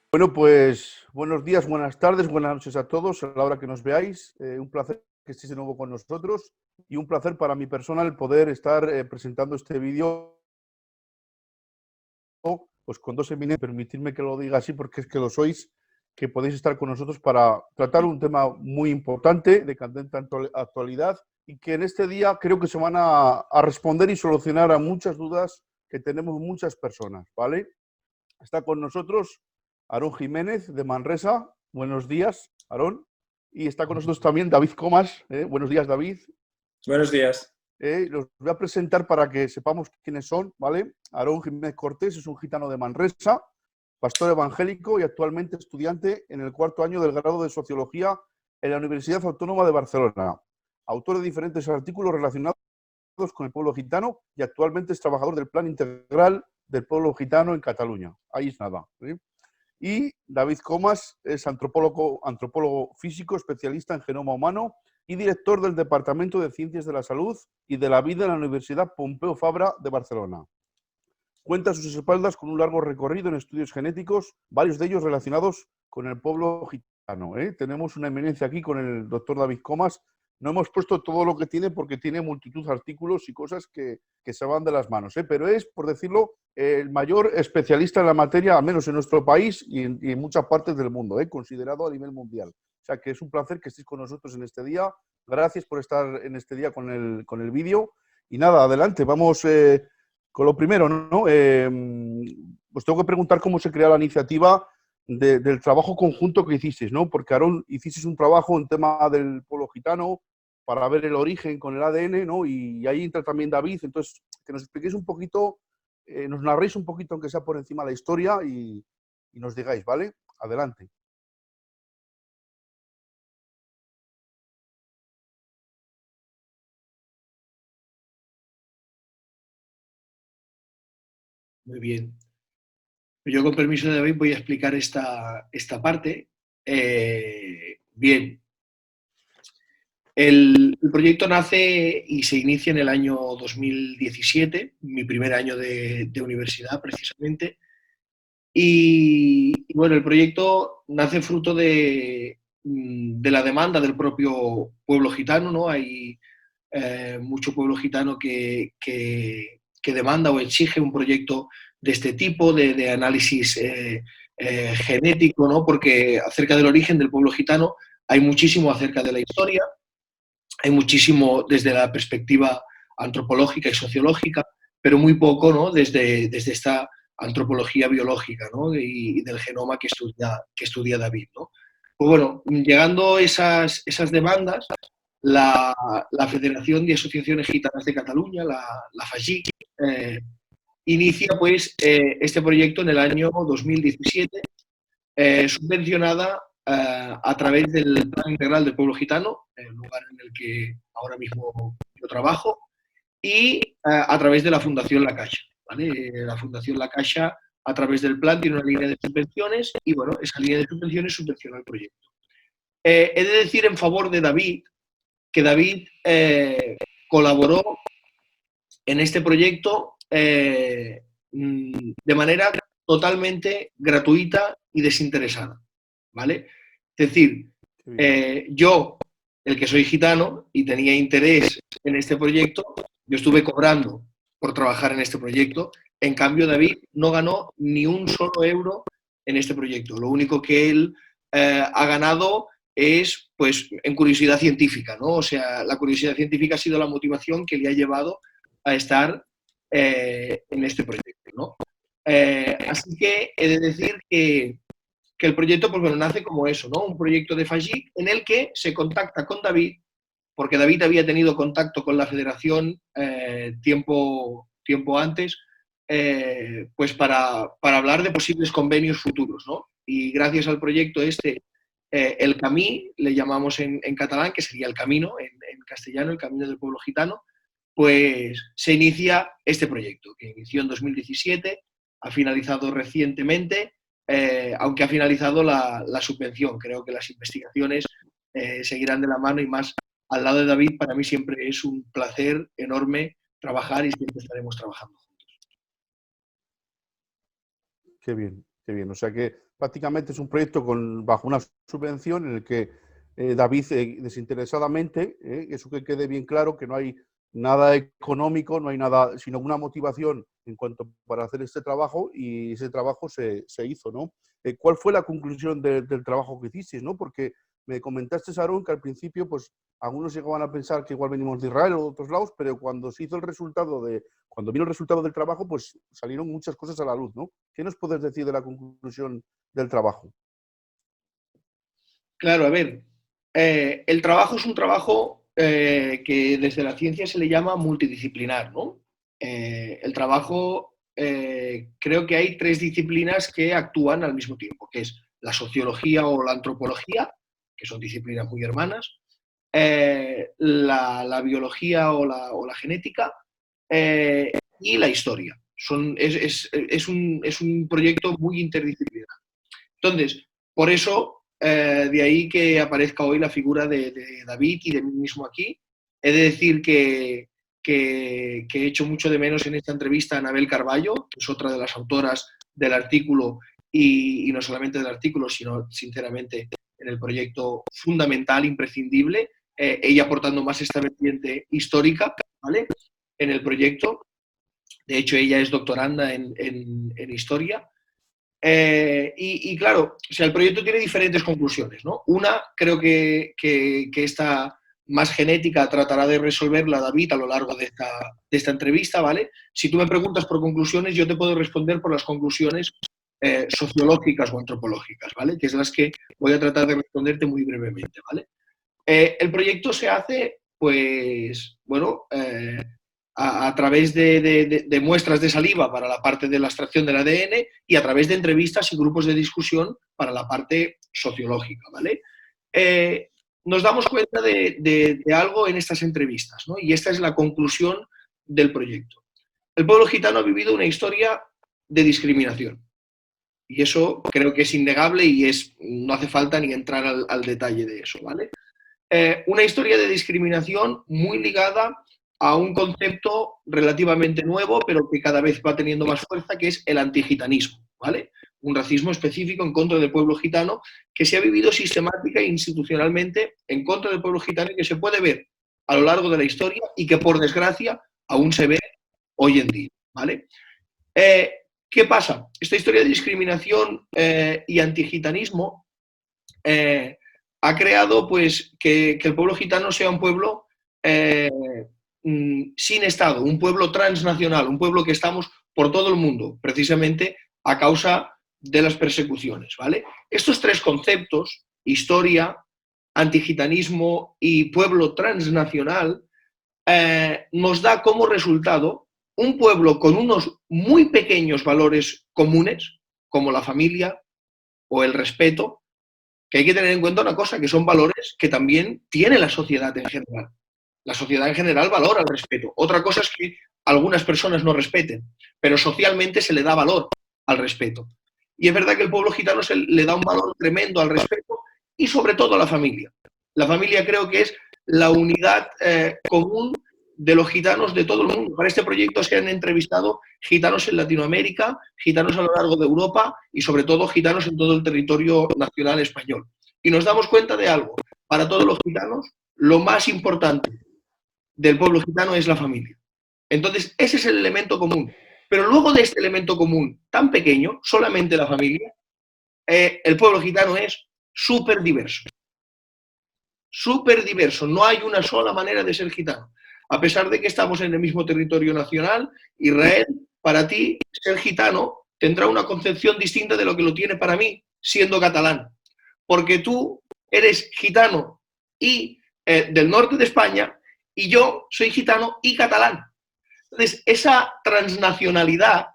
Bueno, pues buenos días, buenas tardes, buenas noches a todos, a la hora que nos veáis. Un placer que estéis de nuevo con nosotros y un placer para mi persona el poder estar presentando este vídeo pues con dos eminencias. Permitidme que lo diga así porque es que lo sois, que podéis estar con nosotros para tratar un tema muy importante, de candente actualidad, y que en este día creo que se van a responder y solucionar a muchas dudas que tenemos muchas personas, ¿vale? Está con nosotros Aarón Jiménez, de Manresa. Buenos días, Aarón. Y está con nosotros también David Comas. Buenos días, David. Buenos días. Los voy a presentar para que sepamos quiénes son, ¿vale? Aarón Jiménez Cortés es un gitano de Manresa, pastor evangélico y actualmente estudiante en el cuarto año del grado de Sociología en la Universidad Autónoma de Barcelona. Autor de diferentes artículos relacionados con el pueblo gitano y actualmente es trabajador del Plan Integral del Pueblo Gitano en Cataluña. Ahí es nada. ¿Sí? Y David Comas es antropólogo físico, especialista en genoma humano y director del Departamento de Ciencias de la Salud y de la Vida en la Universidad Pompeu Fabra de Barcelona. Cuenta a sus espaldas con un largo recorrido en estudios genéticos, varios de ellos relacionados con el pueblo gitano. Tenemos una eminencia aquí con el doctor David Comas. No hemos puesto todo lo que tiene porque tiene multitud de artículos y cosas que se van de las manos, pero es, por decirlo, el mayor especialista en la materia, al menos en nuestro país y en muchas partes del mundo, considerado a nivel mundial. O sea que es un placer que estéis con nosotros en este día. Gracias por estar en este día con el vídeo. Y nada, adelante, vamos con lo primero, ¿no? Pues tengo que preguntar cómo se crea la iniciativa del trabajo conjunto que hicisteis, ¿no? Porque, Aarón, hicisteis un trabajo en tema del pueblo gitano para ver el origen con el ADN, ¿no? Y ahí entra también David. Entonces, que nos expliquéis un poquito, nos narréis un poquito, aunque sea por encima, la historia y nos digáis, ¿vale? Adelante. Muy bien. Yo, con permiso de David, voy a explicar esta parte. Bien. El proyecto nace y se inicia en el año 2017, mi primer año de universidad, precisamente. Y bueno, el proyecto nace fruto de la demanda del propio pueblo gitano, ¿no? Hay mucho pueblo gitano que demanda o exige un proyecto de este tipo, de análisis genético, ¿no? Porque acerca del origen del pueblo gitano hay muchísimo acerca de la historia, hay muchísimo desde la perspectiva antropológica y sociológica, pero muy poco, ¿no? desde esta antropología biológica, ¿no? y del genoma que estudia David, ¿no? Pues bueno, llegando esas demandas, la Federación de Asociaciones Gitanas de Cataluña, la FAGIC, inicia pues este proyecto en el año 2017, subvencionada a través del Plan Integral del Pueblo Gitano, el lugar en el que ahora mismo yo trabajo, y a través de la Fundación La Caixa, ¿vale? La Fundación La Caixa, a través del plan, tiene una línea de subvenciones y, bueno, esa línea de subvenciones subvenciona el proyecto. He de decir en favor de David que David colaboró en este proyecto de manera totalmente gratuita y desinteresada, ¿vale? Es decir, yo, el que soy gitano y tenía interés en este proyecto, yo estuve cobrando por trabajar en este proyecto. En cambio, David no ganó ni un solo euro en este proyecto. Lo único que él ha ganado es, pues, en curiosidad científica, ¿no? O sea, la curiosidad científica ha sido la motivación que le ha llevado a estar en este proyecto, ¿no? Así que he de decir que el proyecto, pues bueno, nace como eso, ¿no? Un proyecto de FAGIC en el que se contacta con David, porque David había tenido contacto con la federación tiempo antes, pues para hablar de posibles convenios futuros, ¿no? Y gracias al proyecto el Camí, le llamamos en catalán, que sería el camino en castellano, el camino del pueblo gitano, pues se inicia este proyecto, que inició en 2017, ha finalizado recientemente, aunque ha finalizado la subvención. Creo que las investigaciones seguirán de la mano, y más al lado de David. Para mí siempre es un placer enorme trabajar y siempre estaremos trabajando juntos. Qué bien, qué bien. O sea que prácticamente es un proyecto bajo una subvención en el que David desinteresadamente, eso que quede bien claro, que no hay nada económico, no hay nada, sino una motivación en cuanto para hacer este trabajo, y ese trabajo se hizo, ¿no? ¿Cuál fue la conclusión del trabajo que hicisteis, ¿no? Porque me comentaste, Aarón, que al principio, pues, algunos llegaban a pensar que igual venimos de Israel o de otros lados, pero cuando vino el resultado del trabajo, pues salieron muchas cosas a la luz, ¿no? ¿Qué nos puedes decir de la conclusión del trabajo? Claro, a ver, el trabajo es un trabajo que desde la ciencia se le llama multidisciplinar, ¿no? El trabajo, creo que hay 3 disciplinas que actúan al mismo tiempo, que es la sociología o la antropología, que son disciplinas muy hermanas, la biología o la genética, y la historia. Es un proyecto muy interdisciplinar. Entonces, por eso, de ahí que aparezca hoy la figura de David y de mí mismo aquí. He de decir que he hecho mucho de menos en esta entrevista a Anabel Carballo, que es otra de las autoras del artículo, y no solamente del artículo, sino sinceramente en el proyecto fundamental, imprescindible, ella aportando más esta vertiente histórica, ¿vale? En el proyecto. De hecho, ella es doctoranda en historia. Y claro, o sea, el proyecto tiene diferentes conclusiones, ¿no? Una, creo que esta más genética tratará de resolverla David a lo largo de esta entrevista, ¿vale? Si tú me preguntas por conclusiones, yo te puedo responder por las conclusiones sociológicas o antropológicas, ¿vale? Que es las que voy a tratar de responderte muy brevemente, ¿vale? El proyecto se hace, pues, bueno, a través de muestras de saliva para la parte de la extracción del ADN y a través de entrevistas y grupos de discusión para la parte sociológica, ¿vale? Nos damos cuenta de algo en estas entrevistas, ¿no? Y esta es la conclusión del proyecto. El pueblo gitano ha vivido una historia de discriminación. Y eso creo que es innegable y no hace falta ni entrar al detalle de eso, ¿vale? Una historia de discriminación muy ligada a un concepto relativamente nuevo, pero que cada vez va teniendo más fuerza, que es el antigitanismo, ¿vale? Un racismo específico en contra del pueblo gitano que se ha vivido sistemática e institucionalmente en contra del pueblo gitano y que se puede ver a lo largo de la historia y que, por desgracia, aún se ve hoy en día, ¿vale? ¿Qué pasa? Esta historia de discriminación y antigitanismo ha creado, pues, que el pueblo gitano sea un pueblo sin Estado, un pueblo transnacional, un pueblo que estamos por todo el mundo, precisamente a causa de las persecuciones, ¿vale? Estos 3 conceptos, historia, antigitanismo y pueblo transnacional, nos da como resultado un pueblo con unos muy pequeños valores comunes, como la familia o el respeto, que hay que tener en cuenta una cosa, que son valores que también tiene la sociedad en general. La sociedad en general valora el respeto. Otra cosa es que algunas personas no respeten, pero socialmente se le da valor al respeto. Y es verdad que el pueblo gitano le da un valor tremendo al respeto y sobre todo a la familia. La familia creo que es la unidad común de los gitanos de todo el mundo. Para este proyecto se han entrevistado gitanos en Latinoamérica, gitanos a lo largo de Europa y sobre todo gitanos en todo el territorio nacional español. Y nos damos cuenta de algo. Para todos los gitanos, lo más importante del pueblo gitano es la familia. Entonces, ese es el elemento común. Pero luego de este elemento común tan pequeño, solamente la familia, el pueblo gitano es súper diverso. Súper diverso. No hay una sola manera de ser gitano. A pesar de que estamos en el mismo territorio nacional, Israel, para ti, ser gitano tendrá una concepción distinta de lo que lo tiene para mí, siendo catalán. Porque tú eres gitano y del norte de España, y yo soy gitano y catalán. Entonces, esa transnacionalidad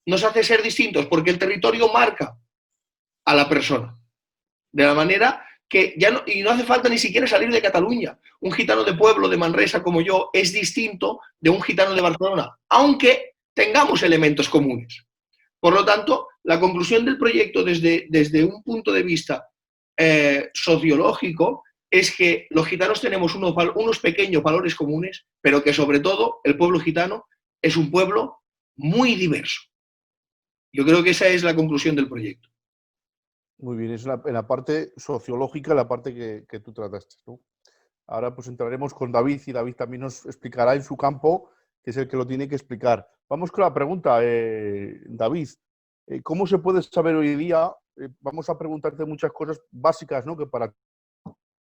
nos hace ser distintos porque el territorio marca a la persona. De la manera que ya no, y no hace falta ni siquiera salir de Cataluña. Un gitano de pueblo, de Manresa como yo, es distinto de un gitano de Barcelona, aunque tengamos elementos comunes. Por lo tanto, la conclusión del proyecto desde un punto de vista sociológico es que los gitanos tenemos unos pequeños valores comunes, pero que sobre todo el pueblo gitano es un pueblo muy diverso. Yo creo que esa es la conclusión del proyecto. Muy bien, es en la parte sociológica, la parte que tú trataste, ¿no? Ahora pues entraremos con David y David también nos explicará en su campo, que es el que lo tiene que explicar. Vamos con la pregunta, David. ¿Cómo se puede saber hoy día? Vamos a preguntarte muchas cosas básicas, ¿no? Que para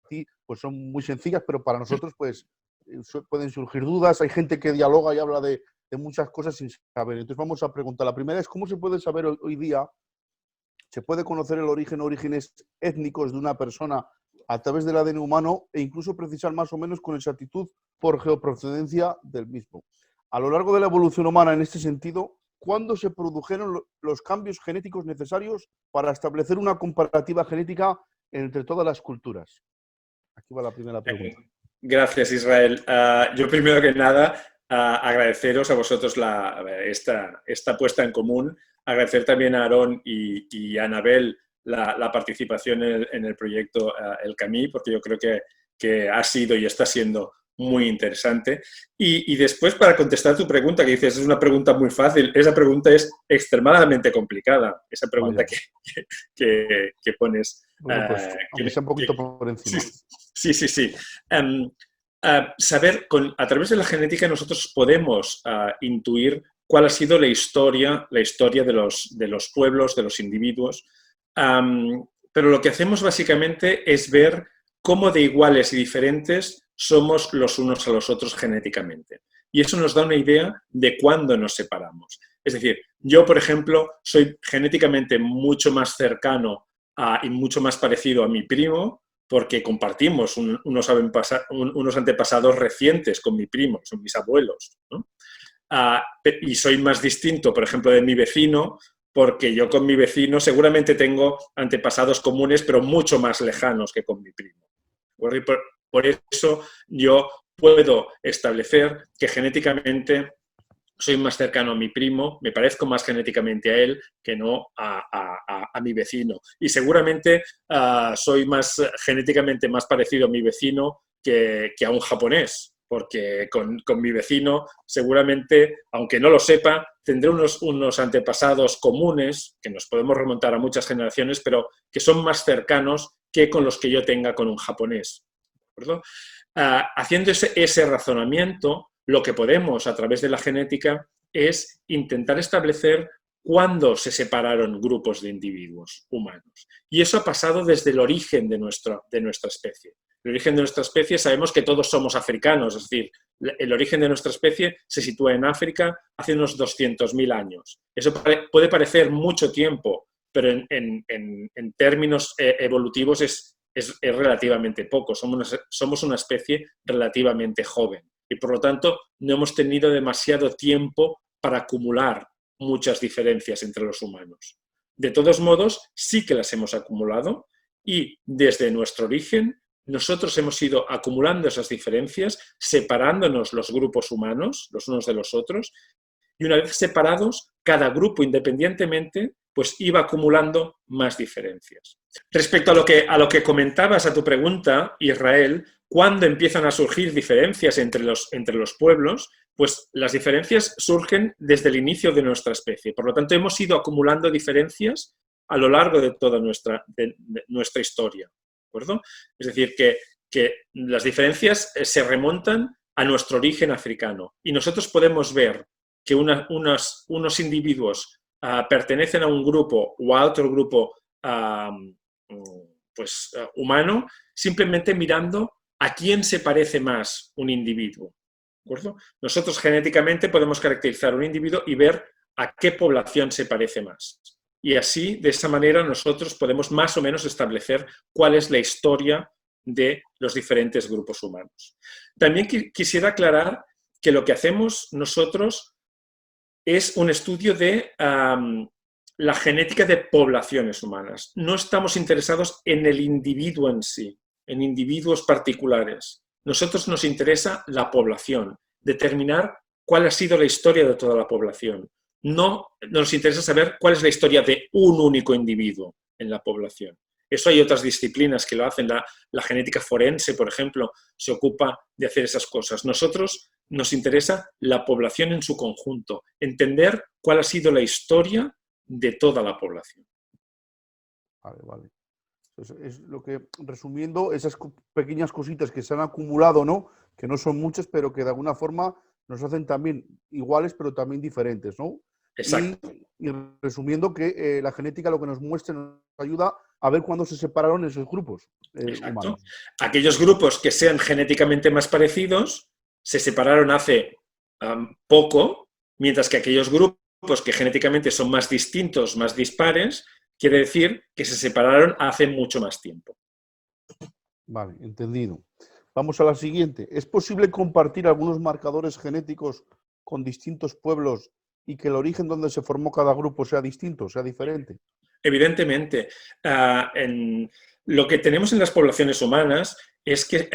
ti pues son muy sencillas, pero para nosotros pues pueden surgir dudas. Hay gente que dialoga y habla de muchas cosas sin saber. Entonces vamos a preguntar. La primera es, ¿cómo se puede saber hoy día? ¿Se puede conocer el origen o orígenes étnicos de una persona a través del ADN humano e incluso precisar más o menos con exactitud por geoprocedencia del mismo? A lo largo de la evolución humana, en este sentido, ¿cuándo se produjeron los cambios genéticos necesarios para establecer una comparativa genética entre todas las culturas? Aquí va la primera pregunta. Gracias, Israel. Yo primero que nada agradeceros a vosotros esta puesta en común, agradecer también a Aarón y a Anabel la participación en el proyecto El Camí, porque yo creo que ha sido y está siendo muy interesante. Y después, para contestar tu pregunta, que dices, es una pregunta muy fácil, esa pregunta es extremadamente complicada, esa pregunta que pones. Bueno, pues, aunque sea un poquito por encima. Sí. Saber, a través de la genética nosotros podemos intuir cuál ha sido la historia de los pueblos, de los individuos, pero lo que hacemos básicamente es ver cómo de iguales y diferentes somos los unos a los otros genéticamente. Y eso nos da una idea de cuándo nos separamos. Es decir, yo, por ejemplo, soy genéticamente mucho más cercano y mucho más parecido a mi primo, porque compartimos unos antepasados recientes con mi primo, son mis abuelos, ¿no? Y soy más distinto, por ejemplo, de mi vecino, porque yo con mi vecino seguramente tengo antepasados comunes, pero mucho más lejanos que con mi primo. Por eso yo puedo establecer que genéticamente soy más cercano a mi primo, me parezco más genéticamente a él que no a mi vecino. Y seguramente soy genéticamente más parecido a mi vecino que a un japonés, porque con mi vecino seguramente, aunque no lo sepa, tendré unos antepasados comunes, que nos podemos remontar a muchas generaciones, pero que son más cercanos que con los que yo tenga con un japonés. ¿De acuerdo? Haciendo ese razonamiento, lo que podemos a través de la genética es intentar establecer cuándo se separaron grupos de individuos humanos. Y eso ha pasado desde el origen de nuestra especie. El origen de nuestra especie, sabemos que todos somos africanos, es decir, el origen de nuestra especie se sitúa en África hace unos 200.000 años. Eso puede parecer mucho tiempo, pero en términos evolutivos es relativamente poco. Somos una especie relativamente joven y, por lo tanto, no hemos tenido demasiado tiempo para acumular muchas diferencias entre los humanos. De todos modos, sí que las hemos acumulado y desde nuestro origen nosotros hemos ido acumulando esas diferencias, separándonos los grupos humanos los unos de los otros, y una vez separados, cada grupo independientemente pues iba acumulando más diferencias. Respecto a lo que comentabas, a tu pregunta, Israel, ¿cuándo empiezan a surgir diferencias entre los pueblos? Pues las diferencias surgen desde el inicio de nuestra especie. Por lo tanto, hemos ido acumulando diferencias a lo largo de toda nuestra historia. ¿De acuerdo? Es decir, que las diferencias se remontan a nuestro origen africano. Y nosotros podemos ver que unos individuos pertenecen a un grupo o a otro grupo humano, simplemente mirando a quién se parece más un individuo. ¿De acuerdo? Nosotros genéticamente podemos caracterizar un individuo y ver a qué población se parece más. Y así, de esa manera, nosotros podemos más o menos establecer cuál es la historia de los diferentes grupos humanos. También quisiera aclarar que lo que hacemos nosotros es un estudio de la genética de poblaciones humanas. No estamos interesados en el individuo en sí, en individuos particulares. Nosotros nos interesa la población, determinar cuál ha sido la historia de toda la población. No nos interesa saber cuál es la historia de un único individuo en la población. Eso hay otras disciplinas que lo hacen. La genética forense, por ejemplo, se ocupa de hacer esas cosas. Nosotros nos interesa la población en su conjunto, entender cuál ha sido la historia de toda la población. Vale, vale. Es lo que, resumiendo, esas pequeñas cositas que se han acumulado, ¿no? Que no son muchas, pero que de alguna forma nos hacen también iguales, pero también diferentes, ¿no? Exacto. Y resumiendo que la genética lo que nos muestra, nos ayuda a ver cuándo se separaron esos grupos Exacto. humanos. Aquellos grupos que sean genéticamente más parecidos se separaron hace poco, mientras que aquellos grupos que genéticamente son más distintos, más dispares, quiere decir que se separaron hace mucho más tiempo. Vale, entendido. Vamos a la siguiente. ¿Es posible compartir algunos marcadores genéticos con distintos pueblos y que el origen donde se formó cada grupo sea distinto, sea diferente? Evidentemente, lo que tenemos en las poblaciones humanas es que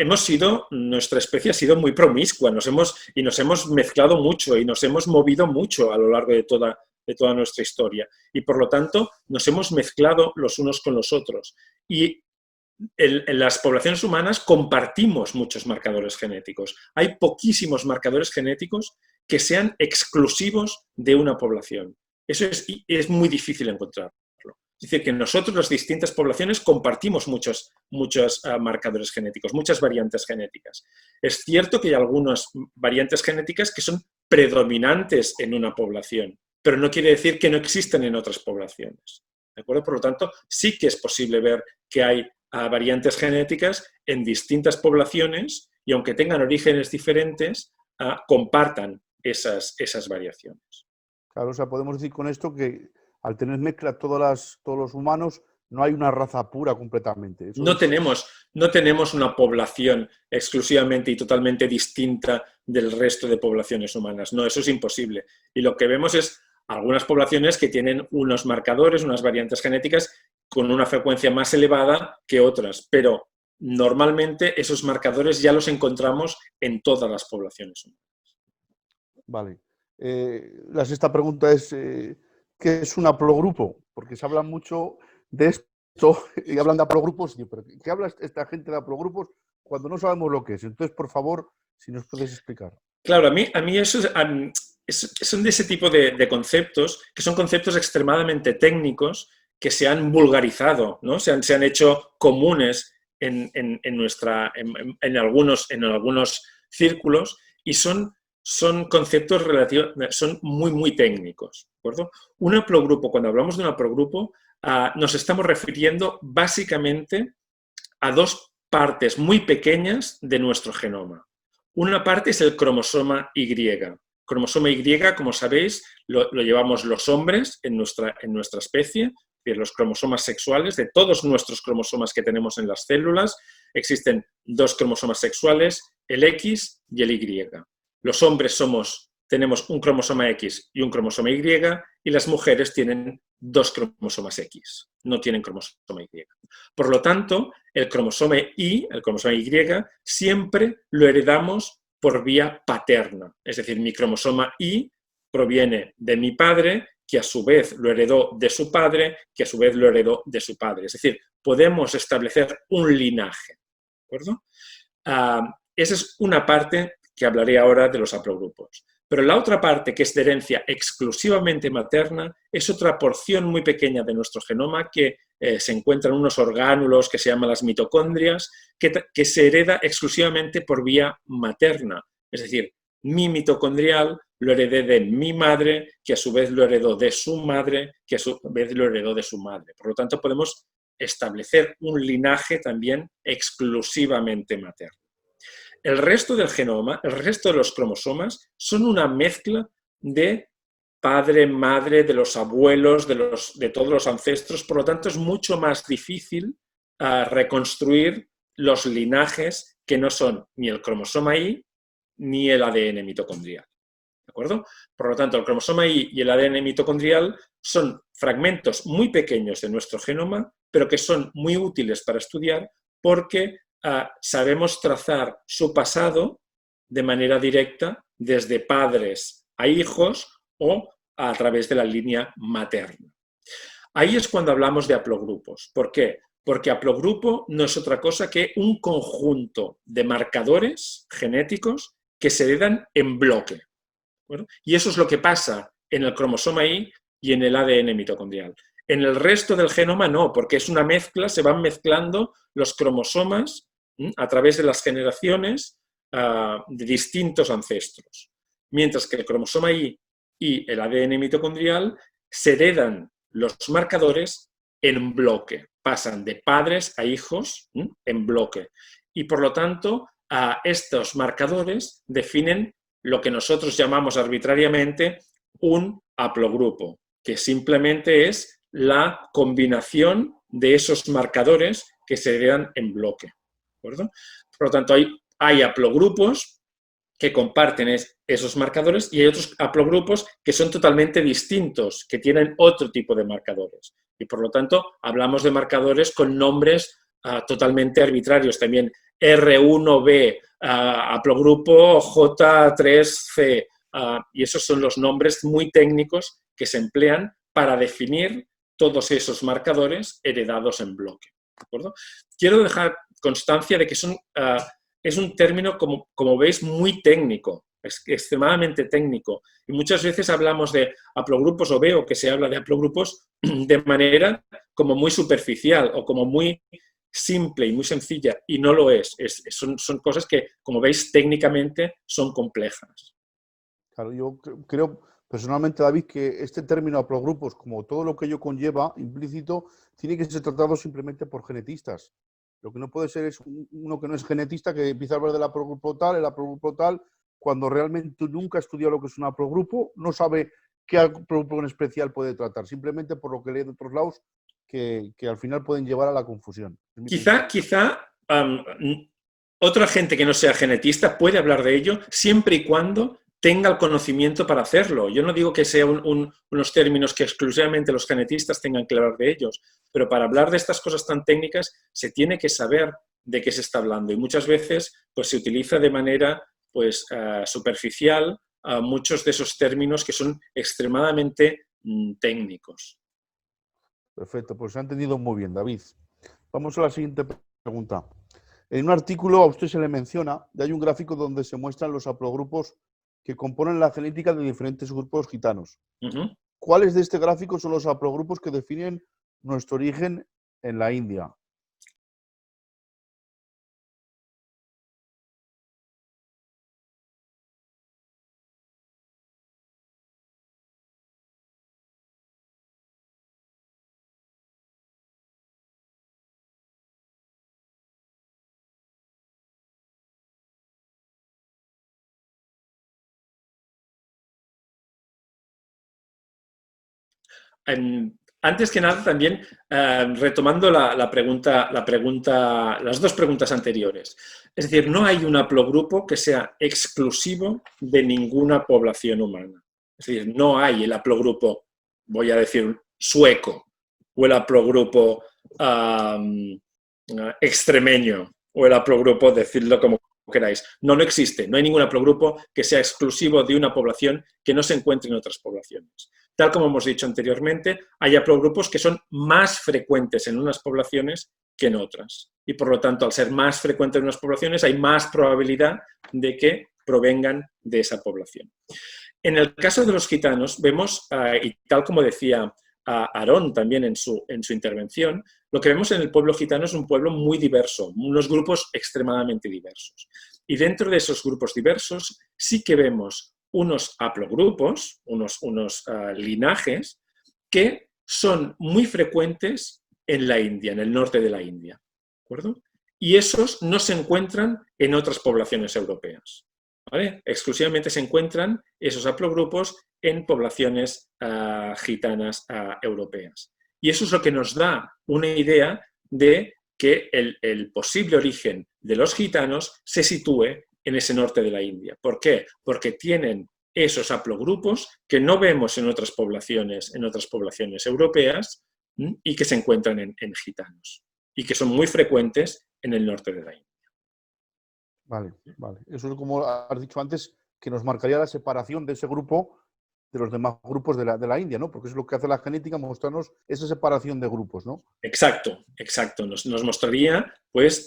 nuestra especie ha sido muy promiscua, nos hemos mezclado mucho y nos hemos movido mucho a lo largo de toda nuestra historia. Y por lo tanto, nos hemos mezclado los unos con los otros. Y en las poblaciones humanas compartimos muchos marcadores genéticos. Hay poquísimos marcadores genéticos que sean exclusivos de una población. Eso es muy difícil encontrarlo. Es decir, que nosotros, las distintas poblaciones, compartimos muchos marcadores genéticos, muchas variantes genéticas. Es cierto que hay algunas variantes genéticas que son predominantes en una población, pero no quiere decir que no existen en otras poblaciones. ¿De acuerdo? Por lo tanto, sí que es posible ver que hay variantes genéticas en distintas poblaciones y aunque tengan orígenes diferentes, compartan esas variaciones. Claro, o sea, podemos decir con esto que al tener mezcla todos los humanos, no hay una raza pura completamente. No tenemos una población exclusivamente y totalmente distinta del resto de poblaciones humanas. No, eso es imposible. Y lo que vemos es algunas poblaciones que tienen unos marcadores, unas variantes genéticas con una frecuencia más elevada que otras, pero normalmente esos marcadores ya los encontramos en todas las poblaciones humanas. Vale. La sexta pregunta es, ¿qué es un haplogrupo? Porque se habla mucho de esto y hablan de haplogrupos, pero ¿qué habla esta gente de haplogrupos cuando no sabemos lo que es? Entonces, por favor, si nos puedes explicar. Claro, a mí eso son de ese tipo de conceptos, que son conceptos extremadamente técnicos, que se han vulgarizado, ¿no? Se han hecho comunes en algunos círculos y son conceptos son muy, muy técnicos, ¿de acuerdo? Un haplogrupo, cuando hablamos de un haplogrupo, nos estamos refiriendo básicamente a dos partes muy pequeñas de nuestro genoma. Una parte es el cromosoma Y. Cromosoma Y, como sabéis, lo llevamos los hombres en nuestra especie, los cromosomas sexuales. De todos nuestros cromosomas que tenemos en las células, existen dos cromosomas sexuales, el X y el Y. Los hombres tenemos un cromosoma X y un cromosoma Y, y las mujeres tienen dos cromosomas X, no tienen cromosoma Y. Por lo tanto, el cromosoma Y siempre lo heredamos por vía paterna. Es decir, mi cromosoma Y proviene de mi padre, que a su vez lo heredó de su padre, que a su vez lo heredó de su padre. Es decir, podemos establecer un linaje. ¿De acuerdo? Esa es una parte que hablaré ahora de los haplogrupos. Pero la otra parte, que es de herencia exclusivamente materna, es otra porción muy pequeña de nuestro genoma que se encuentra en unos orgánulos que se llaman las mitocondrias, que se hereda exclusivamente por vía materna. Es decir, mi mitocondrial lo heredé de mi madre, que a su vez lo heredó de su madre, que a su vez lo heredó de su madre. Por lo tanto, podemos establecer un linaje también exclusivamente materno. El resto del genoma, el resto de los cromosomas, son una mezcla de padre, madre, de los abuelos, de todos los ancestros. Por lo tanto, es mucho más difícil reconstruir los linajes que no son ni el cromosoma Y ni el ADN mitocondrial. ¿De acuerdo? Por lo tanto, el cromosoma Y y el ADN mitocondrial son fragmentos muy pequeños de nuestro genoma, pero que son muy útiles para estudiar porque sabemos trazar su pasado de manera directa desde padres a hijos o a través de la línea materna. Ahí es cuando hablamos de haplogrupos. ¿Por qué? Porque haplogrupo no es otra cosa que un conjunto de marcadores genéticos que se heredan en bloque. ¿Bueno? Y eso es lo que pasa en el cromosoma Y y en el ADN mitocondrial. En el resto del genoma no, porque es una mezcla, se van mezclando los cromosomas a través de las generaciones de distintos ancestros. Mientras que el cromosoma Y y el ADN mitocondrial se heredan los marcadores en bloque, pasan de padres a hijos en bloque. Y por lo tanto, estos marcadores definen lo que nosotros llamamos arbitrariamente un haplogrupo, que simplemente es la combinación de esos marcadores que se heredan en bloque. ¿De acuerdo? Por lo tanto, hay haplogrupos que comparten esos marcadores y hay otros haplogrupos que son totalmente distintos, que tienen otro tipo de marcadores. Y por lo tanto, hablamos de marcadores con nombres totalmente arbitrarios también. R1b, haplogrupo J3c, y esos son los nombres muy técnicos que se emplean para definir todos esos marcadores heredados en bloque. ¿De acuerdo? Quiero dejar constancia de que es un término, como veis, muy técnico, es extremadamente técnico. Y muchas veces hablamos de haplogrupos o veo que se habla de haplogrupos de manera como muy superficial o como muy simple y muy sencilla, y no lo es. Son cosas que, como veis, técnicamente son complejas. Claro, yo creo personalmente, David, que este término haplogrupos, como todo lo que ello conlleva implícito, tiene que ser tratado simplemente por genetistas. Lo que no puede ser es uno que no es genetista que empieza a hablar del haplogrupo tal, el haplogrupo tal, cuando realmente nunca ha estudiado lo que es un haplogrupo, no sabe qué haplogrupo en especial puede tratar, simplemente por lo que lee de otros lados, que al final pueden llevar a la confusión. Quizá otra gente que no sea genetista puede hablar de ello siempre y cuando tenga el conocimiento para hacerlo. Yo no digo que sean unos términos que exclusivamente los genetistas tengan que hablar de ellos, pero para hablar de estas cosas tan técnicas se tiene que saber de qué se está hablando y muchas veces pues, se utiliza de manera pues, superficial muchos de esos términos que son extremadamente técnicos. Perfecto, pues se ha entendido muy bien, David. Vamos a la siguiente pregunta. En un artículo a usted se le menciona, y hay un gráfico donde se muestran los haplogrupos que componen la genética de diferentes grupos gitanos. ¿Cuáles de este gráfico son los haplogrupos que definen nuestro origen en la India? Antes que nada, también retomando las dos preguntas anteriores. Es decir, no hay un haplogrupo que sea exclusivo de ninguna población humana. Es decir, no hay el haplogrupo, voy a decir, sueco, o el haplogrupo extremeño, o el haplogrupo, decidlo como queráis. No existe. No hay ningún haplogrupo que sea exclusivo de una población que no se encuentre en otras poblaciones. Tal como hemos dicho anteriormente, hay haplogrupos que son más frecuentes en unas poblaciones que en otras. Y por lo tanto, al ser más frecuentes en unas poblaciones, hay más probabilidad de que provengan de esa población. En el caso de los gitanos, vemos, y tal como decía Aarón también en su intervención, lo que vemos en el pueblo gitano es un pueblo muy diverso, unos grupos extremadamente diversos. Y dentro de esos grupos diversos sí que vemos unos haplogrupos, unos linajes, que son muy frecuentes en la India, en el norte de la India. ¿De acuerdo? Y esos no se encuentran en otras poblaciones europeas. ¿Vale? Exclusivamente se encuentran esos haplogrupos en poblaciones gitanas europeas. Y eso es lo que nos da una idea de que el posible origen de los gitanos se sitúe en ese norte de la India. ¿Por qué? Porque tienen esos haplogrupos que no vemos en otras poblaciones europeas y que se encuentran en gitanos y que son muy frecuentes en el norte de la India. Vale, vale. Eso es como has dicho antes, que nos marcaría la separación de ese grupo de los demás grupos de la India, ¿no? Porque es lo que hace la genética, mostrarnos esa separación de grupos, ¿no? Exacto, exacto. Nos mostraría, pues,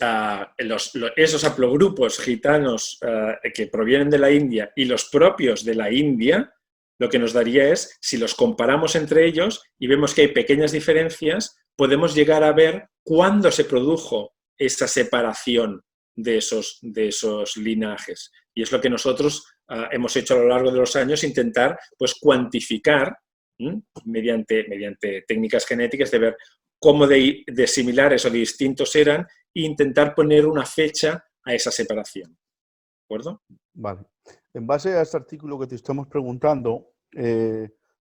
esos haplogrupos gitanos que provienen de la India y los propios de la India, Lo que nos daría es, si los comparamos entre ellos y vemos que hay pequeñas diferencias, podemos llegar a ver cuándo se produjo esa separación de esos linajes. Y es lo que nosotros hemos hecho a lo largo de los años, intentar pues, cuantificar mediante técnicas genéticas de ver cómo de similares o de distintos eran e intentar poner una fecha a esa separación. ¿De acuerdo? Vale. En base a este artículo que te estamos preguntando,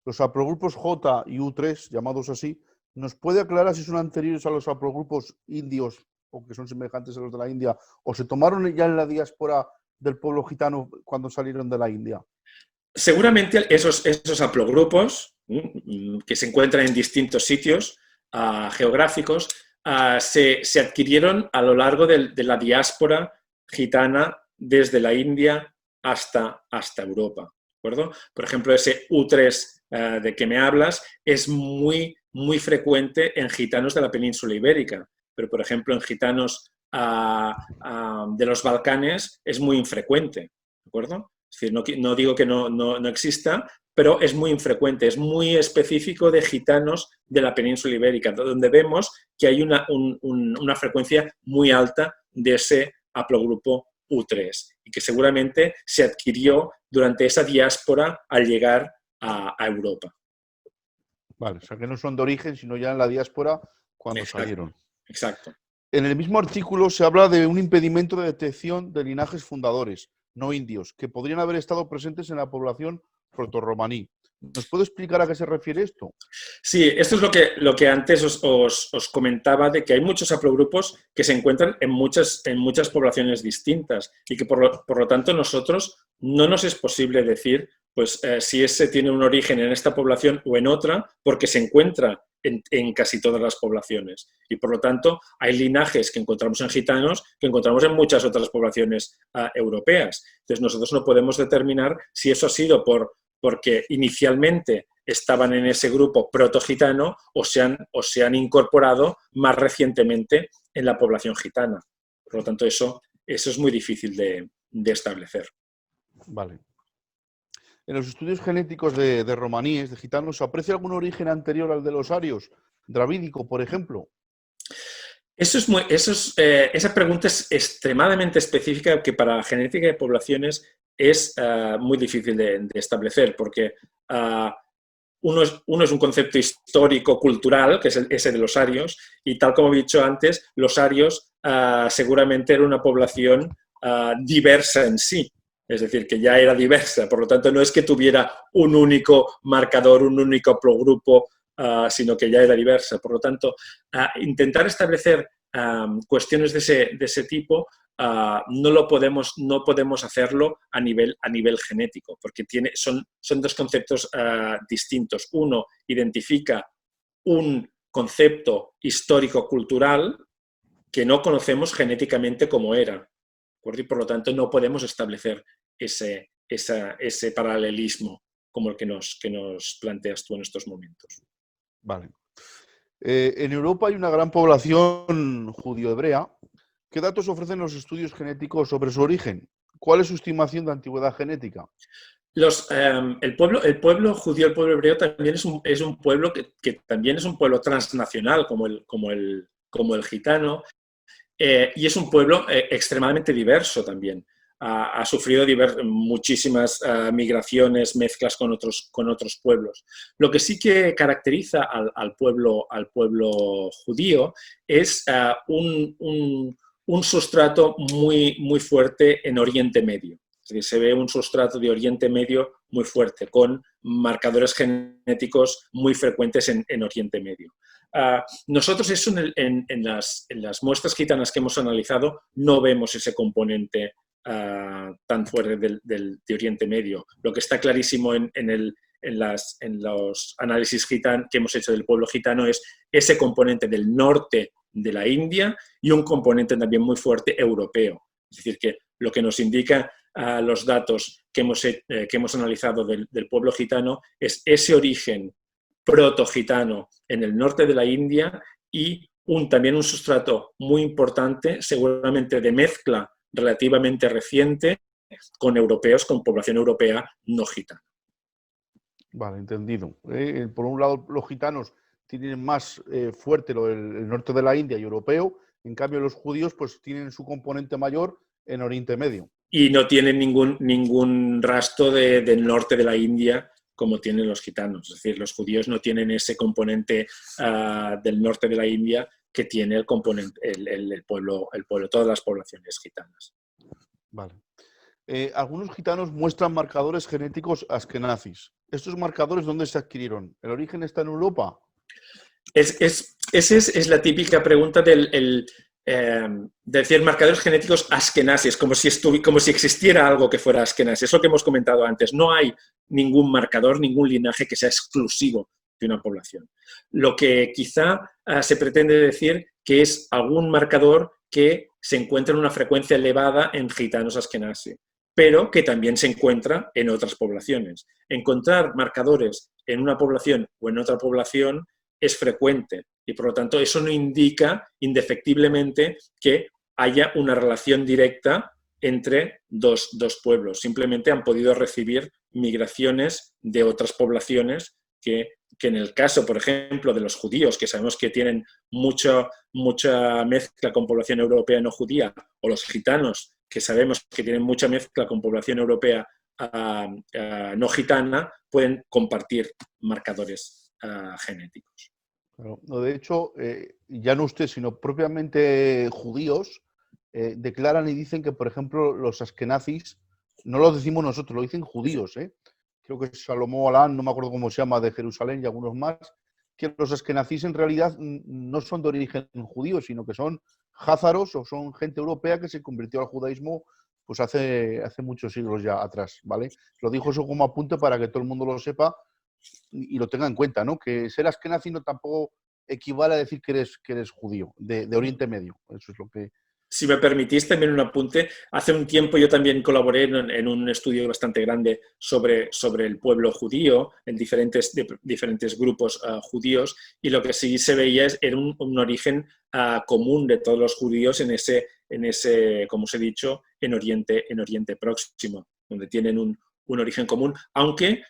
los haplogrupos J y U3, llamados así, ¿nos puede aclarar si son anteriores a los haplogrupos indios o que son semejantes a los de la India o se tomaron ya en la diáspora del pueblo gitano cuando salieron de la India? Seguramente esos haplogrupos que se encuentran en distintos sitios geográficos se adquirieron a lo largo de la diáspora gitana desde la India hasta Europa. ¿De acuerdo? Por ejemplo, ese U3 de que me hablas es muy frecuente en gitanos de la península ibérica, pero por ejemplo en gitanos de los Balcanes es muy infrecuente. ¿De acuerdo? Es decir, no digo que no exista, pero es muy infrecuente, es muy específico de gitanos de la península ibérica, donde vemos que hay una frecuencia muy alta de ese haplogrupo U3 y que seguramente se adquirió durante esa diáspora al llegar a Europa. Vale, o sea que no son de origen, sino ya en la diáspora cuando salieron. Exacto. En el mismo artículo se habla de un impedimento de detección de linajes fundadores, no indios, que podrían haber estado presentes en la población protorromaní. ¿Nos puede explicar a qué se refiere esto? Sí, esto es lo que antes os comentaba, de que hay muchos haplogrupos que se encuentran en muchas poblaciones distintas y que por lo tanto nosotros no nos es posible decir pues, si ese tiene un origen en esta población o en otra, porque se encuentra en casi todas las poblaciones. Y por lo tanto hay linajes que encontramos en gitanos que encontramos en muchas otras poblaciones europeas. Entonces nosotros no podemos determinar si eso ha sido porque inicialmente estaban en ese grupo proto-gitano o se han incorporado más recientemente en la población gitana. Por lo tanto, eso es muy difícil de establecer. Vale. En los estudios genéticos de romaníes, de gitanos, ¿se aprecia algún origen anterior al de los arios? Dravídico, por ejemplo. Esa pregunta es extremadamente específica que para la genética de poblaciones es muy difícil de establecer porque uno es un concepto histórico-cultural, que es ese de los arios, y tal como he dicho antes, los arios seguramente era una población diversa en sí. Es decir, que ya era diversa, por lo tanto no es que tuviera un único marcador, un único haplogrupo, sino que ya era diversa. Por lo tanto, intentar establecer cuestiones de ese tipo no podemos hacerlo a nivel genético, porque son dos conceptos distintos. Uno identifica un concepto histórico-cultural que no conocemos genéticamente como era, y por lo tanto no podemos establecer ese paralelismo como el que nos planteas tú en estos momentos. Vale. En Europa hay una gran población judío-hebrea. ¿Qué datos ofrecen los estudios genéticos sobre su origen? ¿Cuál es su estimación de antigüedad genética? El pueblo judío, el pueblo hebreo, también es un pueblo que también es un pueblo transnacional, como el gitano, y es un pueblo extremadamente diverso también. Ha sufrido muchísimas migraciones, mezclas con otros pueblos. Lo que sí que caracteriza al pueblo judío es un sustrato muy fuerte en Oriente Medio. Es decir, se ve un sustrato de Oriente Medio muy fuerte, con marcadores genéticos muy frecuentes en Oriente Medio. Nosotros eso en las muestras gitanas que hemos analizado no vemos ese componente tan fuerte de Oriente Medio. Lo que está clarísimo en los análisis que hemos hecho del pueblo gitano es ese componente del norte de la India y un componente también muy fuerte europeo. Es decir, que lo que nos indica los datos que hemos analizado del pueblo gitano es ese origen proto-gitano en el norte de la India y también un sustrato muy importante, seguramente de mezcla relativamente reciente, con europeos, con población europea no gitana. Vale, entendido. Por un lado, los gitanos tienen más fuerte el norte de la India y europeo, en cambio los judíos pues tienen su componente mayor en Oriente Medio. Y no tienen ningún rastro del norte de la India como tienen los gitanos. Es decir, los judíos no tienen ese componente del norte de la India que tiene el componente, el pueblo, todas las poblaciones gitanas. Vale. Algunos gitanos muestran marcadores genéticos askenazis. ¿Estos marcadores dónde se adquirieron? ¿El origen está en Europa? Esa es la típica pregunta de decir marcadores genéticos askenazis, como si existiera algo que fuera askenazis. Es lo que hemos comentado antes. No hay ningún marcador, ningún linaje que sea exclusivo de una población. Lo que quizá se pretende decir que es algún marcador que se encuentra en una frecuencia elevada en gitanos askenazis, pero que también se encuentra en otras poblaciones. Encontrar marcadores en una población o en otra población es frecuente y, por lo tanto, eso no indica indefectiblemente que haya una relación directa entre dos pueblos. Simplemente han podido recibir migraciones de otras poblaciones que en el caso, por ejemplo, de los judíos, que sabemos que tienen mucha mezcla con población europea no judía, o los gitanos, que sabemos que tienen mucha mezcla con población europea no gitana, pueden compartir marcadores genéticos. Claro. No, de hecho, ya no usted, sino propiamente judíos declaran y dicen que, por ejemplo, los askenazis, no lo decimos nosotros, lo dicen judíos, creo que es Salomón Alán, no me acuerdo cómo se llama, de Jerusalén y algunos más, que los askenazis en realidad no son de origen judío, sino que son házaros o son gente europea que se convirtió al judaísmo pues hace muchos siglos ya atrás, ¿vale? Lo dijo eso como apunte para que todo el mundo lo sepa y lo tenga en cuenta, ¿no? Que ser askenazi no tampoco equivale a decir que eres judío, de Oriente Medio. Eso es lo que... Si me permitís también un apunte, hace un tiempo yo también colaboré en un estudio bastante grande sobre el pueblo judío, en diferentes grupos judíos, y lo que sí se veía era un origen común de todos los judíos en ese, como os he dicho, en Oriente Próximo, donde tienen un origen común, aunque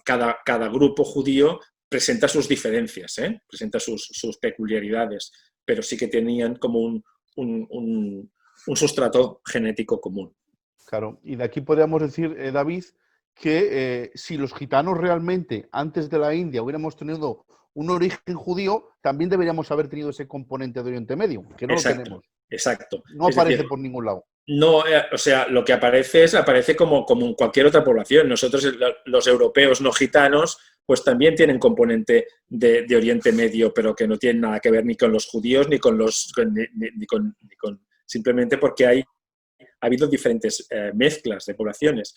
cada grupo judío presenta sus diferencias, presenta sus peculiaridades, pero sí que tenían como un sustrato genético común. Claro, y de aquí podríamos decir, David, que si los gitanos realmente antes de la India hubiéramos tenido un origen judío, también deberíamos haber tenido ese componente de Oriente Medio, que no Exacto, lo tenemos. Exacto. No aparece por ningún lado. No, o sea, lo que aparece como en cualquier otra población. Nosotros, los europeos no gitanos, pues también tienen componente de Oriente Medio, pero que no tienen nada que ver ni con los judíos, ni con simplemente porque ha habido diferentes mezclas de poblaciones.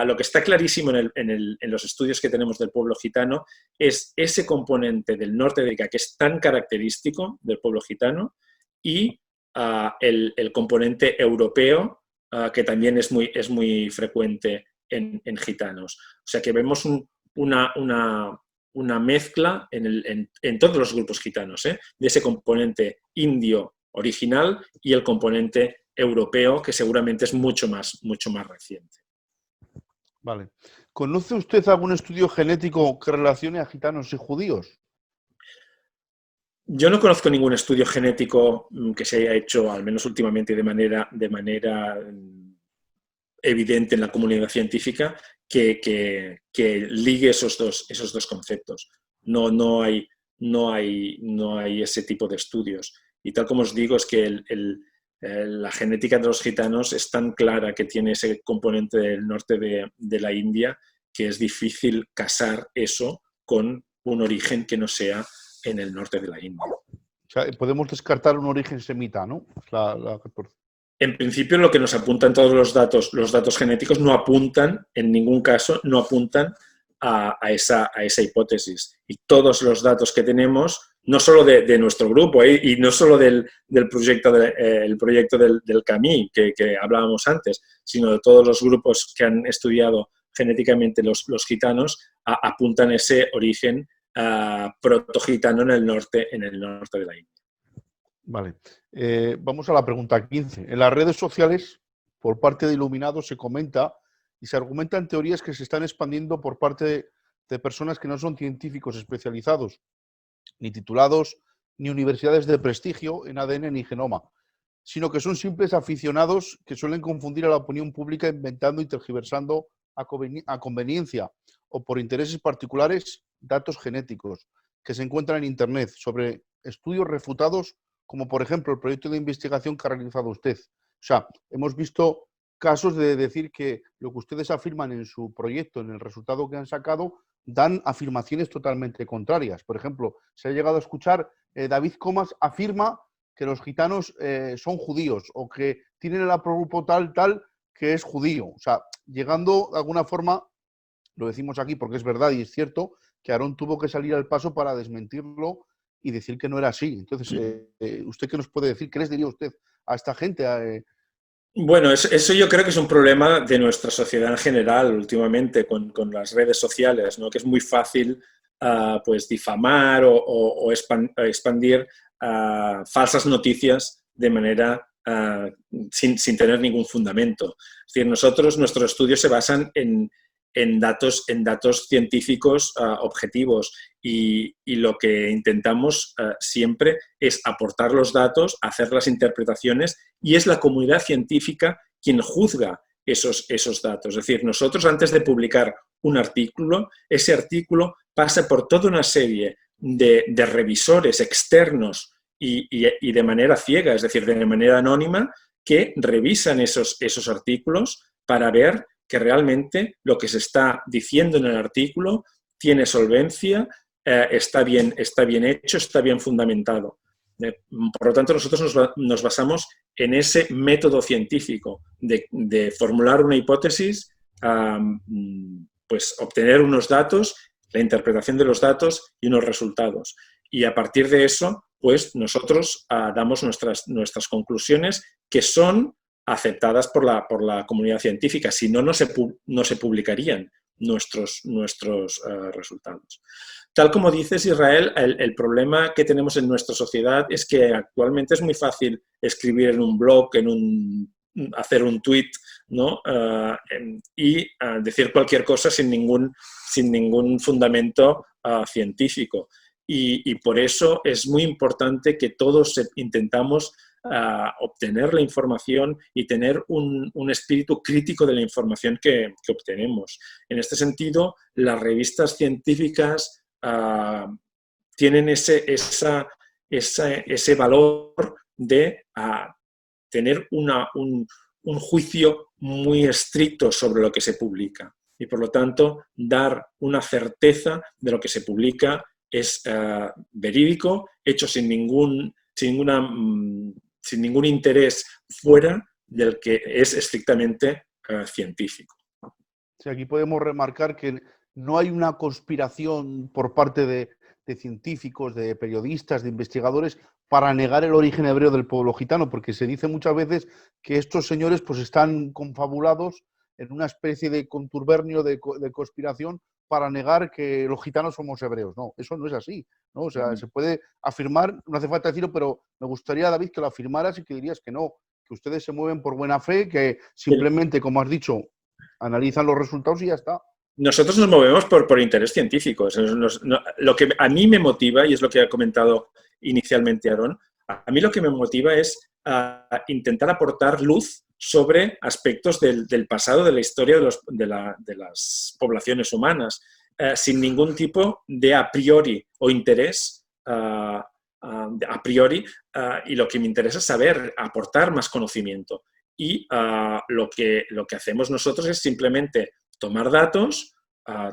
Lo que está clarísimo en los estudios que tenemos del pueblo gitano es ese componente del norte de África que es tan característico del pueblo gitano y el componente europeo, que también es muy frecuente en gitanos. O sea que vemos una mezcla en todos los grupos gitanos, de ese componente indio original y el componente europeo, que seguramente es mucho más reciente. Vale. ¿Conoce usted algún estudio genético que relacione a gitanos y judíos? Yo no conozco ningún estudio genético que se haya hecho, al menos últimamente, de manera evidente en la comunidad científica, que ligue esos dos conceptos. No hay ese tipo de estudios. Y tal como os digo, es que la genética de los gitanos es tan clara que tiene ese componente del norte de la India que es difícil casar eso con un origen que no sea en el norte de la India. O sea, podemos descartar un origen semita, ¿no? La 14. En principio, lo que nos apuntan todos los datos genéticos no apuntan, en ningún caso, no apuntan a esa hipótesis. Y todos los datos que tenemos, no solo de nuestro grupo y no solo del proyecto, el proyecto del CAMI que hablábamos antes, sino de todos los grupos que han estudiado genéticamente los gitanos, apuntan ese origen protogitano en el norte de la India. Vale. Vamos a la pregunta 15. En las redes sociales, por parte de Iluminados, se comenta y se argumentan teorías que se están expandiendo por parte de personas que no son científicos especializados, ni titulados, ni universidades de prestigio en ADN ni genoma, sino que son simples aficionados que suelen confundir a la opinión pública inventando y tergiversando a conveniencia o por intereses particulares datos genéticos que se encuentran en Internet sobre estudios refutados, como por ejemplo el proyecto de investigación que ha realizado usted. O sea, hemos visto casos de decir que lo que ustedes afirman en su proyecto, en el resultado que han sacado, dan afirmaciones totalmente contrarias. Por ejemplo, se ha llegado a escuchar, David Comas afirma que los gitanos son judíos o que tienen el haplogrupo tal que es judío. O sea, llegando de alguna forma, lo decimos aquí porque es verdad y es cierto, que Aarón tuvo que salir al paso para desmentirlo y decir que no era así. Entonces, ¿usted qué nos puede decir? ¿Qué les diría usted a esta gente? Bueno, eso yo creo que es un problema de nuestra sociedad en general últimamente con las redes sociales, ¿no? Que es muy fácil pues difamar o expandir falsas noticias de manera sin tener ningún fundamento. Es decir, nuestros estudios se basan en datos científicos objetivos y lo que intentamos siempre es aportar los datos, hacer las interpretaciones y es la comunidad científica quien juzga esos datos. Es decir, nosotros antes de publicar un artículo, ese artículo pasa por toda una serie de revisores externos y de manera ciega, es decir, de manera anónima, que revisan esos artículos para ver que realmente lo que se está diciendo en el artículo tiene solvencia, está bien hecho, está bien fundamentado. Por lo tanto, nosotros nos basamos en ese método científico de formular una hipótesis, pues obtener unos datos, la interpretación de los datos y unos resultados. Y a partir de eso, pues nosotros damos nuestras conclusiones que son aceptadas por la comunidad científica, si no, no se publicarían nuestros resultados. Tal como dices, Israel, el problema que tenemos en nuestra sociedad es que actualmente es muy fácil escribir en un blog, hacer un tweet, ¿no? Y decir cualquier cosa sin ningún fundamento científico. Y por eso es muy importante que todos intentamos obtener la información y tener un espíritu crítico de la información que obtenemos. En este sentido, las revistas científicas tienen ese valor de tener un juicio muy estricto sobre lo que se publica y, por lo tanto, dar una certeza de lo que se publica es verídico, hecho sin ningún interés fuera del que es estrictamente científico. Sí, aquí podemos remarcar que no hay una conspiración por parte de científicos, de periodistas, de investigadores para negar el origen hebreo del pueblo gitano, porque se dice muchas veces que estos señores pues están confabulados en una especie de contubernio de conspiración para negar que los gitanos somos hebreos. No, eso no es así, ¿no? O sea, se puede afirmar, no hace falta decirlo, pero me gustaría, David, que lo afirmaras y que dirías que no, que ustedes se mueven por buena fe, que simplemente, como has dicho, analizan los resultados y ya está. Nosotros nos movemos por interés científico. Lo que a mí me motiva, y es lo que ha comentado inicialmente Aarón, a mí lo que me motiva es intentar aportar luz sobre aspectos del pasado, de la historia de las poblaciones humanas, sin ningún tipo de a priori o interés a priori, y lo que me interesa es saber, aportar más conocimiento. Y lo que hacemos nosotros es simplemente tomar datos,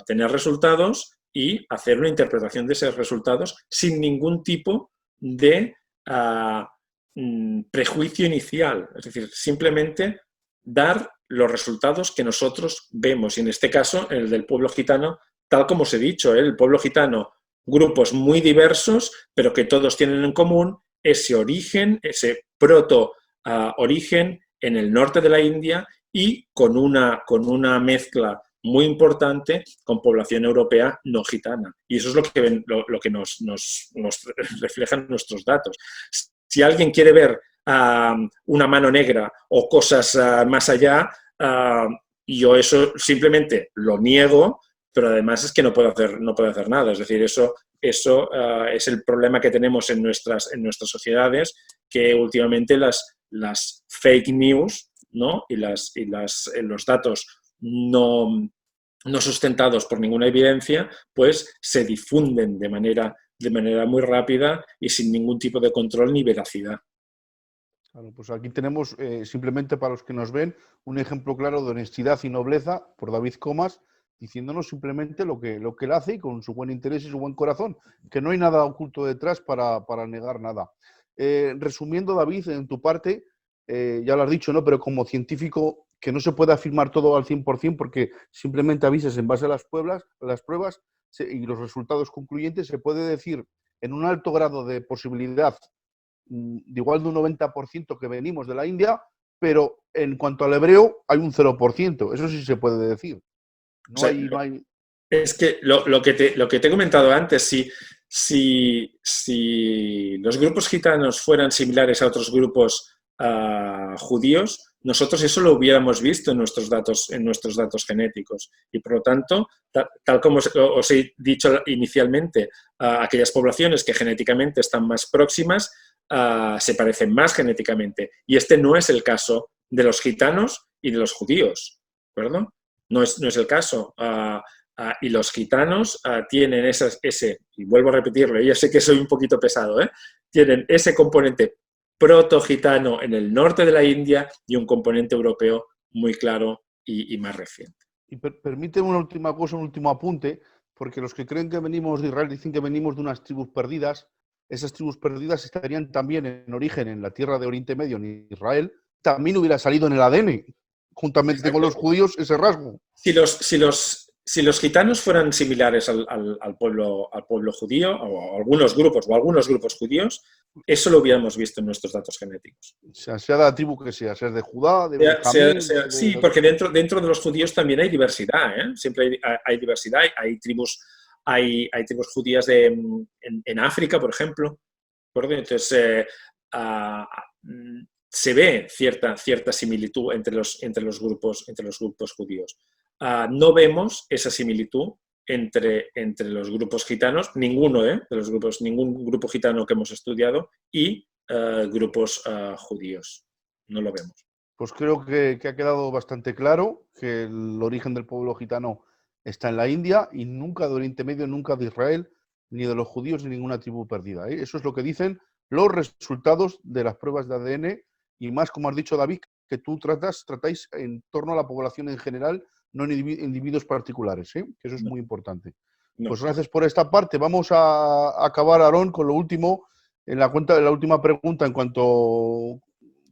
tener resultados y hacer una interpretación de esos resultados sin ningún tipo de prejuicio inicial. Es decir, simplemente dar los resultados que nosotros vemos. Y en este caso, el del pueblo gitano, tal como os he dicho, el pueblo gitano, grupos muy diversos, pero que todos tienen en común ese origen, ese proto-origen en el norte de la India y con una mezcla muy importante con población europea no gitana. Y eso es lo que nos reflejan nuestros datos. Si alguien quiere ver una mano negra o cosas más allá, yo eso simplemente lo niego pero además es que no puede hacer nada. Es decir, eso es el problema que tenemos en nuestras sociedades, que últimamente las fake news, ¿no? y los datos no sustentados por ninguna evidencia, pues se difunden de manera muy rápida y sin ningún tipo de control ni veracidad. Claro, pues aquí tenemos, simplemente para los que nos ven, un ejemplo claro de honestidad y nobleza por David Comas, diciéndonos simplemente lo que él hace y con su buen interés y su buen corazón, que no hay nada oculto detrás para negar nada. Resumiendo, David, en tu parte, ya lo has dicho, ¿no? Pero como científico, que no se puede afirmar todo al 100% porque simplemente avisas en base a las pruebas y los resultados concluyentes, se puede decir en un alto grado de posibilidad de igual de un 90% que venimos de la India, pero en cuanto al hebreo hay un 0%. Eso sí se puede decir. No hay... Es que lo que te he comentado antes, si los grupos gitanos fueran similares a otros grupos judíos, nosotros eso lo hubiéramos visto en nuestros datos genéticos. Y por lo tanto, tal como os he dicho inicialmente, aquellas poblaciones que genéticamente están más próximas se parecen más genéticamente. Y este no es el caso de los gitanos y de los judíos, ¿verdad? No es el caso. Y los gitanos tienen ese, y vuelvo a repetirlo, ya sé que soy un poquito pesado, tienen ese componente proto-gitano en el norte de la India y un componente europeo muy claro y más reciente. Y permíteme una última cosa, un último apunte, porque los que creen que venimos de Israel dicen que venimos de unas tribus perdidas. Esas tribus perdidas estarían también en origen en la tierra de Oriente Medio, en Israel. También hubiera salido en el ADN, juntamente Exacto. Con los judíos, ese rasgo. Si los gitanos fueran similares al pueblo judío, o algunos grupos judíos, eso lo hubiéramos visto en nuestros datos genéticos. O sea de la tribu que sea de Judá, de Benjamín... Sí, porque dentro de los judíos también hay diversidad, Siempre hay diversidad, hay tribus judías en África, por ejemplo. Entonces, se ve cierta similitud entre los grupos judíos. No vemos esa similitud entre los grupos gitanos, ningún grupo gitano que hemos estudiado, y grupos judíos. No lo vemos. Pues creo que ha quedado bastante claro que el origen del pueblo gitano está en la India y nunca de Oriente Medio, nunca de Israel, ni de los judíos, ni ninguna tribu perdida. Eso es lo que dicen los resultados de las pruebas de ADN y más, como has dicho, David, que tú tratáis en torno a la población en general, no en individuos particulares, que eso es muy importante. No. Pues gracias por esta parte. Vamos a acabar, Aarón, con lo último, en la última pregunta en cuanto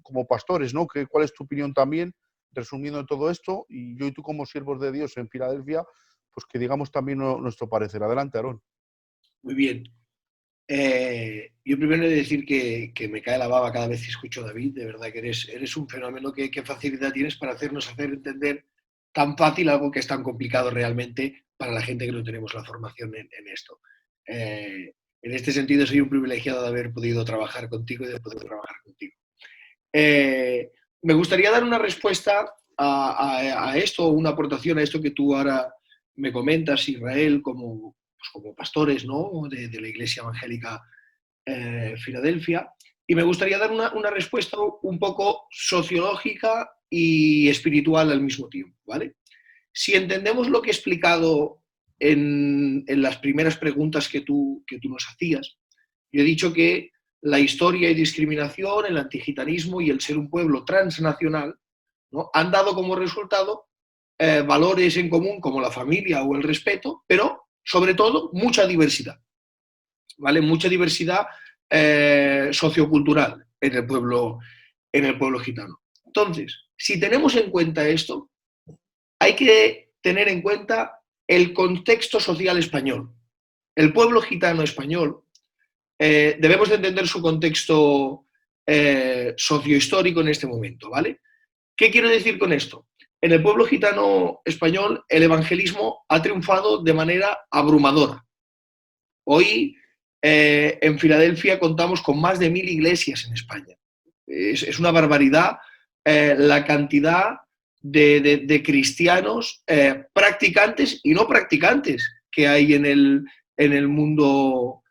como pastores, ¿no? ¿Cuál es tu opinión también, resumiendo todo esto? Y yo y tú como siervos de Dios en Filadelfia, pues que digamos también nuestro parecer. Adelante, Aarón. Muy bien. Yo primero he de decir que me cae la baba cada vez que escucho a David. De verdad que eres un fenómeno. Qué facilidad tienes para hacernos hacer entender tan fácil algo que es tan complicado realmente para la gente que no tenemos la formación en esto. En este sentido, soy un privilegiado de haber podido trabajar contigo y de poder trabajar contigo. Me gustaría dar una respuesta a esto, una aportación a esto que tú ahora me comentas, Israel, como pastores, ¿no? de la Iglesia Evangélica Filadelfia, y me gustaría dar una respuesta un poco sociológica y espiritual al mismo tiempo, ¿vale? Si entendemos lo que he explicado en las primeras preguntas que tú nos hacías, yo he dicho que la historia y discriminación, el antigitanismo y el ser un pueblo transnacional, ¿no? Han dado como resultado valores en común como la familia o el respeto, pero sobre todo mucha diversidad, ¿vale? Mucha diversidad sociocultural en el pueblo gitano. Entonces, si tenemos en cuenta esto, hay que tener en cuenta el contexto social español. El pueblo gitano español, debemos de entender su contexto sociohistórico en este momento, ¿vale? ¿Qué quiero decir con esto? En el pueblo gitano español, el evangelismo ha triunfado de manera abrumadora. Hoy, en Filadelfia, contamos con más de 1000 iglesias en España. Es una barbaridad la cantidad de cristianos practicantes y no practicantes que hay en el mundo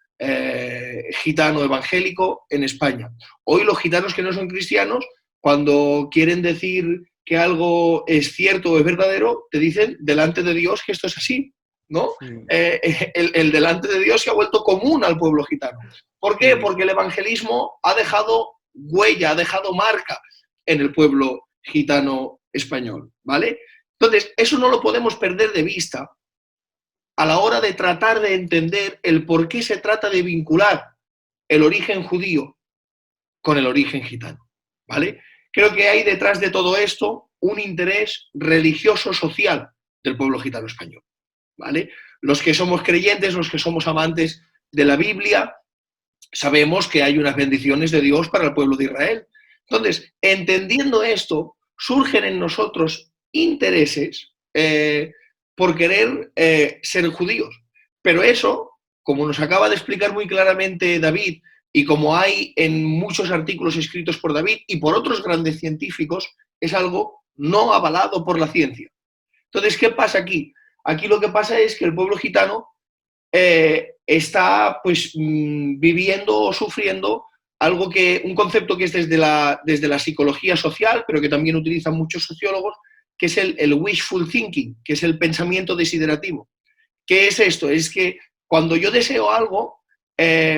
gitano evangélico en España. Hoy los gitanos que no son cristianos, cuando quieren decir que algo es cierto o es verdadero, te dicen delante de Dios que esto es así, ¿no? Sí. El delante de Dios se ha vuelto común al pueblo gitano. ¿Por qué? Porque el evangelismo ha dejado huella, ha dejado marca en el pueblo gitano español, ¿vale? Entonces, eso no lo podemos perder de vista a la hora de tratar de entender el por qué se trata de vincular el origen judío con el origen gitano, ¿vale? Creo que hay detrás de todo esto un interés religioso-social del pueblo gitano español, ¿vale? Los que somos creyentes, los que somos amantes de la Biblia, sabemos que hay unas bendiciones de Dios para el pueblo de Israel. Entonces, entendiendo esto, surgen en nosotros intereses por querer ser judíos. Pero eso, como nos acaba de explicar muy claramente David, y como hay en muchos artículos escritos por David y por otros grandes científicos, es algo no avalado por la ciencia. Entonces, ¿qué pasa aquí? Aquí lo que pasa es que el pueblo gitano está pues viviendo o sufriendo un concepto que es desde la psicología social, pero que también utilizan muchos sociólogos, que es el wishful thinking, que es el pensamiento desiderativo. ¿Qué es esto? Es que cuando yo deseo algo,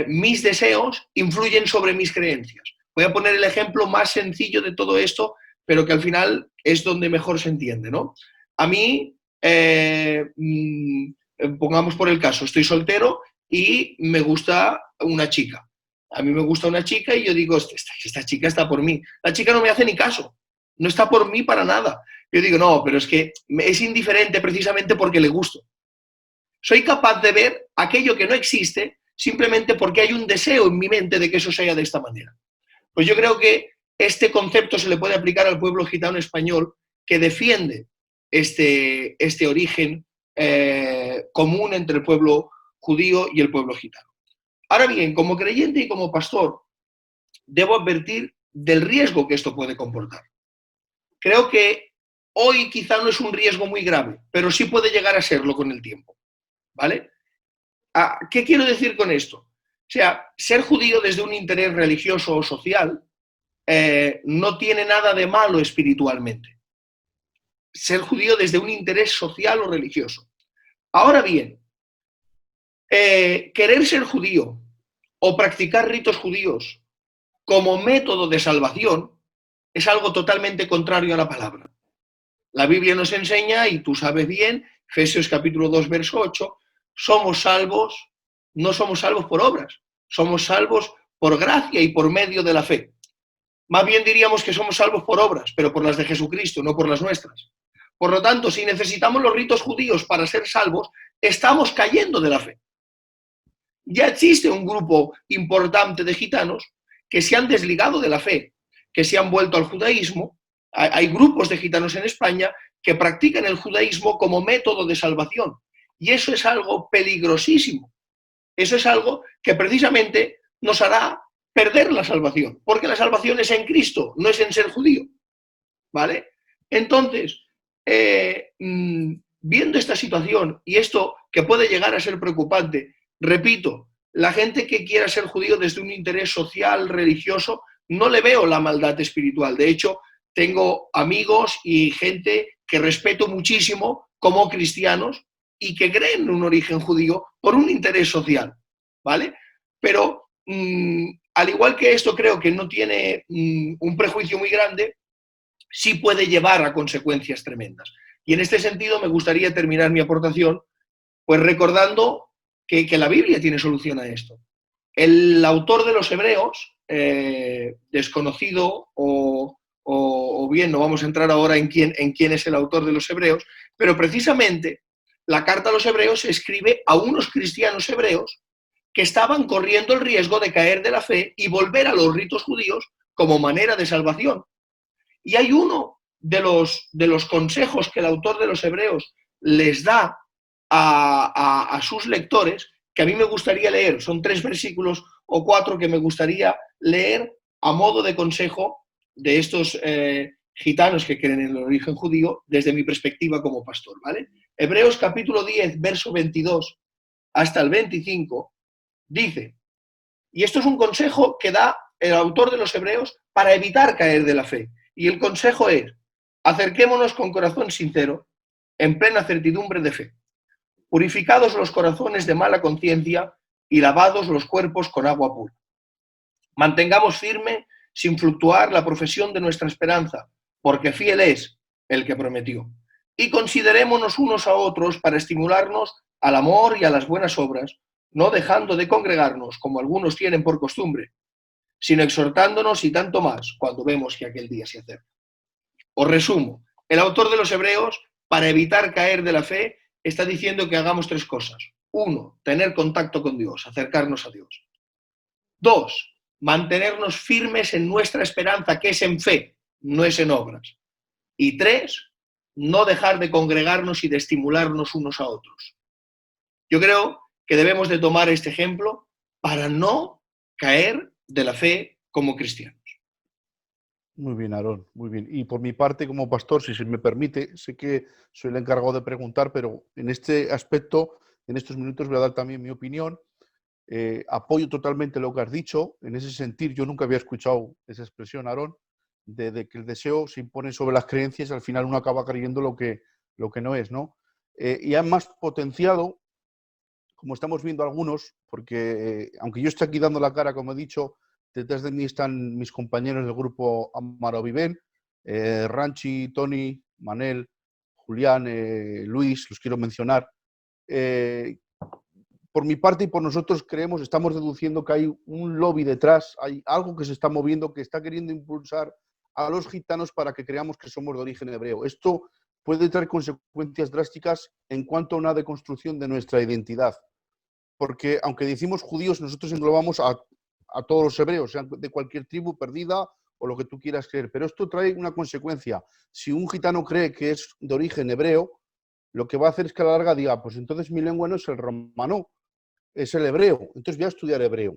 mis deseos influyen sobre mis creencias. Voy a poner el ejemplo más sencillo de todo esto, pero que al final es donde mejor se entiende, ¿no? A mí, pongamos por el caso, estoy soltero y me gusta una chica. A mí me gusta una chica y yo digo, esta chica está por mí. La chica no me hace ni caso, no está por mí para nada. Yo digo, no, pero es que es indiferente precisamente porque le gusto. Soy capaz de ver aquello que no existe simplemente porque hay un deseo en mi mente de que eso sea de esta manera. Pues yo creo que este concepto se le puede aplicar al pueblo gitano español que defiende este origen común entre el pueblo judío y el pueblo gitano. Ahora bien, como creyente y como pastor, debo advertir del riesgo que esto puede comportar. Creo que hoy quizá no es un riesgo muy grave, pero sí puede llegar a serlo con el tiempo, ¿vale? ¿Qué quiero decir con esto? O sea, ser judío desde un interés religioso o social no tiene nada de malo espiritualmente. Ser judío desde un interés social o religioso. Ahora bien, querer ser judío o practicar ritos judíos como método de salvación es algo totalmente contrario a la palabra. La Biblia nos enseña, y tú sabes bien, Efesios capítulo 2, verso 8, somos salvos, no somos salvos por obras, somos salvos por gracia y por medio de la fe. Más bien diríamos que somos salvos por obras, pero por las de Jesucristo, no por las nuestras. Por lo tanto, si necesitamos los ritos judíos para ser salvos, estamos cayendo de la fe. Ya existe un grupo importante de gitanos que se han desligado de la fe, que se han vuelto al judaísmo. Hay grupos de gitanos en España que practican el judaísmo como método de salvación. Y eso es algo peligrosísimo. Eso es algo que precisamente nos hará perder la salvación, porque la salvación es en Cristo, no es en ser judío, ¿vale? Entonces, viendo esta situación y esto que puede llegar a ser preocupante, repito, la gente que quiera ser judío desde un interés social, religioso, no le veo la maldad espiritual. De hecho, tengo amigos y gente que respeto muchísimo como cristianos y que creen en un origen judío por un interés social, ¿vale? Pero al igual que esto creo que no tiene un prejuicio muy grande, sí puede llevar a consecuencias tremendas. Y en este sentido me gustaría terminar mi aportación pues recordando que la Biblia tiene solución a esto. El autor de los Hebreos, desconocido o bien, no vamos a entrar ahora en quién es el autor de los Hebreos, pero precisamente la carta a los Hebreos se escribe a unos cristianos hebreos que estaban corriendo el riesgo de caer de la fe y volver a los ritos judíos como manera de salvación. Y hay uno de los consejos que el autor de los Hebreos les da a sus lectores, que a mí me gustaría leer. Son 3 versículos o 4 que me gustaría leer a modo de consejo de estos gitanos que creen en el origen judío desde mi perspectiva como pastor, ¿vale? Hebreos capítulo 10, verso 22 hasta el 25, dice, y esto es un consejo que da el autor de los Hebreos para evitar caer de la fe. Y el consejo es, acerquémonos con corazón sincero, en plena certidumbre de fe, purificados los corazones de mala conciencia y lavados los cuerpos con agua pura. Mantengamos firme, sin fluctuar, la profesión de nuestra esperanza, porque fiel es el que prometió. Y considerémonos unos a otros para estimularnos al amor y a las buenas obras, no dejando de congregarnos como algunos tienen por costumbre, sino exhortándonos y tanto más cuando vemos que aquel día se acerca. Os resumo, el autor de los Hebreos, para evitar caer de la fe, está diciendo que hagamos tres cosas. 1, tener contacto con Dios, acercarnos a Dios. 2, mantenernos firmes en nuestra esperanza, que es en fe, no es en obras. Y 3, no dejar de congregarnos y de estimularnos unos a otros. Yo creo que debemos de tomar este ejemplo para no caer de la fe como cristianos. Muy bien, Aarón, muy bien. Y por mi parte, como pastor, si se me permite, sé que soy el encargado de preguntar, pero en este aspecto, en estos minutos voy a dar también mi opinión. Apoyo totalmente lo que has dicho. En ese sentido, yo nunca había escuchado esa expresión, Aarón, de que el deseo se impone sobre las creencias y al final uno acaba creyendo lo que no es, ¿no? Y además potenciado, como estamos viendo algunos, porque aunque yo esté aquí dando la cara, como he dicho, detrás de mí están mis compañeros del grupo Amaro Viven, Ranchi, Tony, Manel, Julián, Luis, los quiero mencionar. Por mi parte y por nosotros creemos, estamos deduciendo que hay un lobby detrás, hay algo que se está moviendo, que está queriendo impulsar a los gitanos para que creamos que somos de origen hebreo. Esto puede traer consecuencias drásticas en cuanto a una deconstrucción de nuestra identidad. Porque aunque decimos judíos, nosotros englobamos a todos los hebreos, sean de cualquier tribu perdida o lo que tú quieras creer. Pero esto trae una consecuencia. Si un gitano cree que es de origen hebreo, lo que va a hacer es que a la larga diga, pues entonces mi lengua no es el romano, es el hebreo, entonces voy a estudiar hebreo.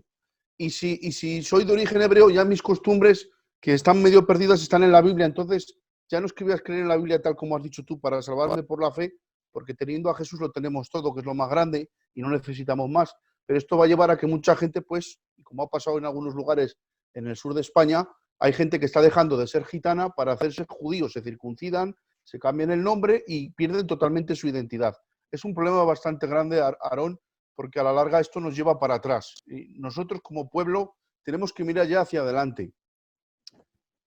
Y si soy de origen hebreo, ya mis costumbres, que están medio perdidas, están en la Biblia, entonces ya no es que voy a creer en la Biblia tal como has dicho tú, para salvarme por la fe, porque teniendo a Jesús lo tenemos todo, que es lo más grande, y no necesitamos más. Pero esto va a llevar a que mucha gente, pues, como ha pasado en algunos lugares en el sur de España, hay gente que está dejando de ser gitana para hacerse judíos, se circuncidan, se cambian el nombre y pierden totalmente su identidad. Es un problema bastante grande, Aarón, porque a la larga esto nos lleva para atrás. Y nosotros como pueblo tenemos que mirar ya hacia adelante.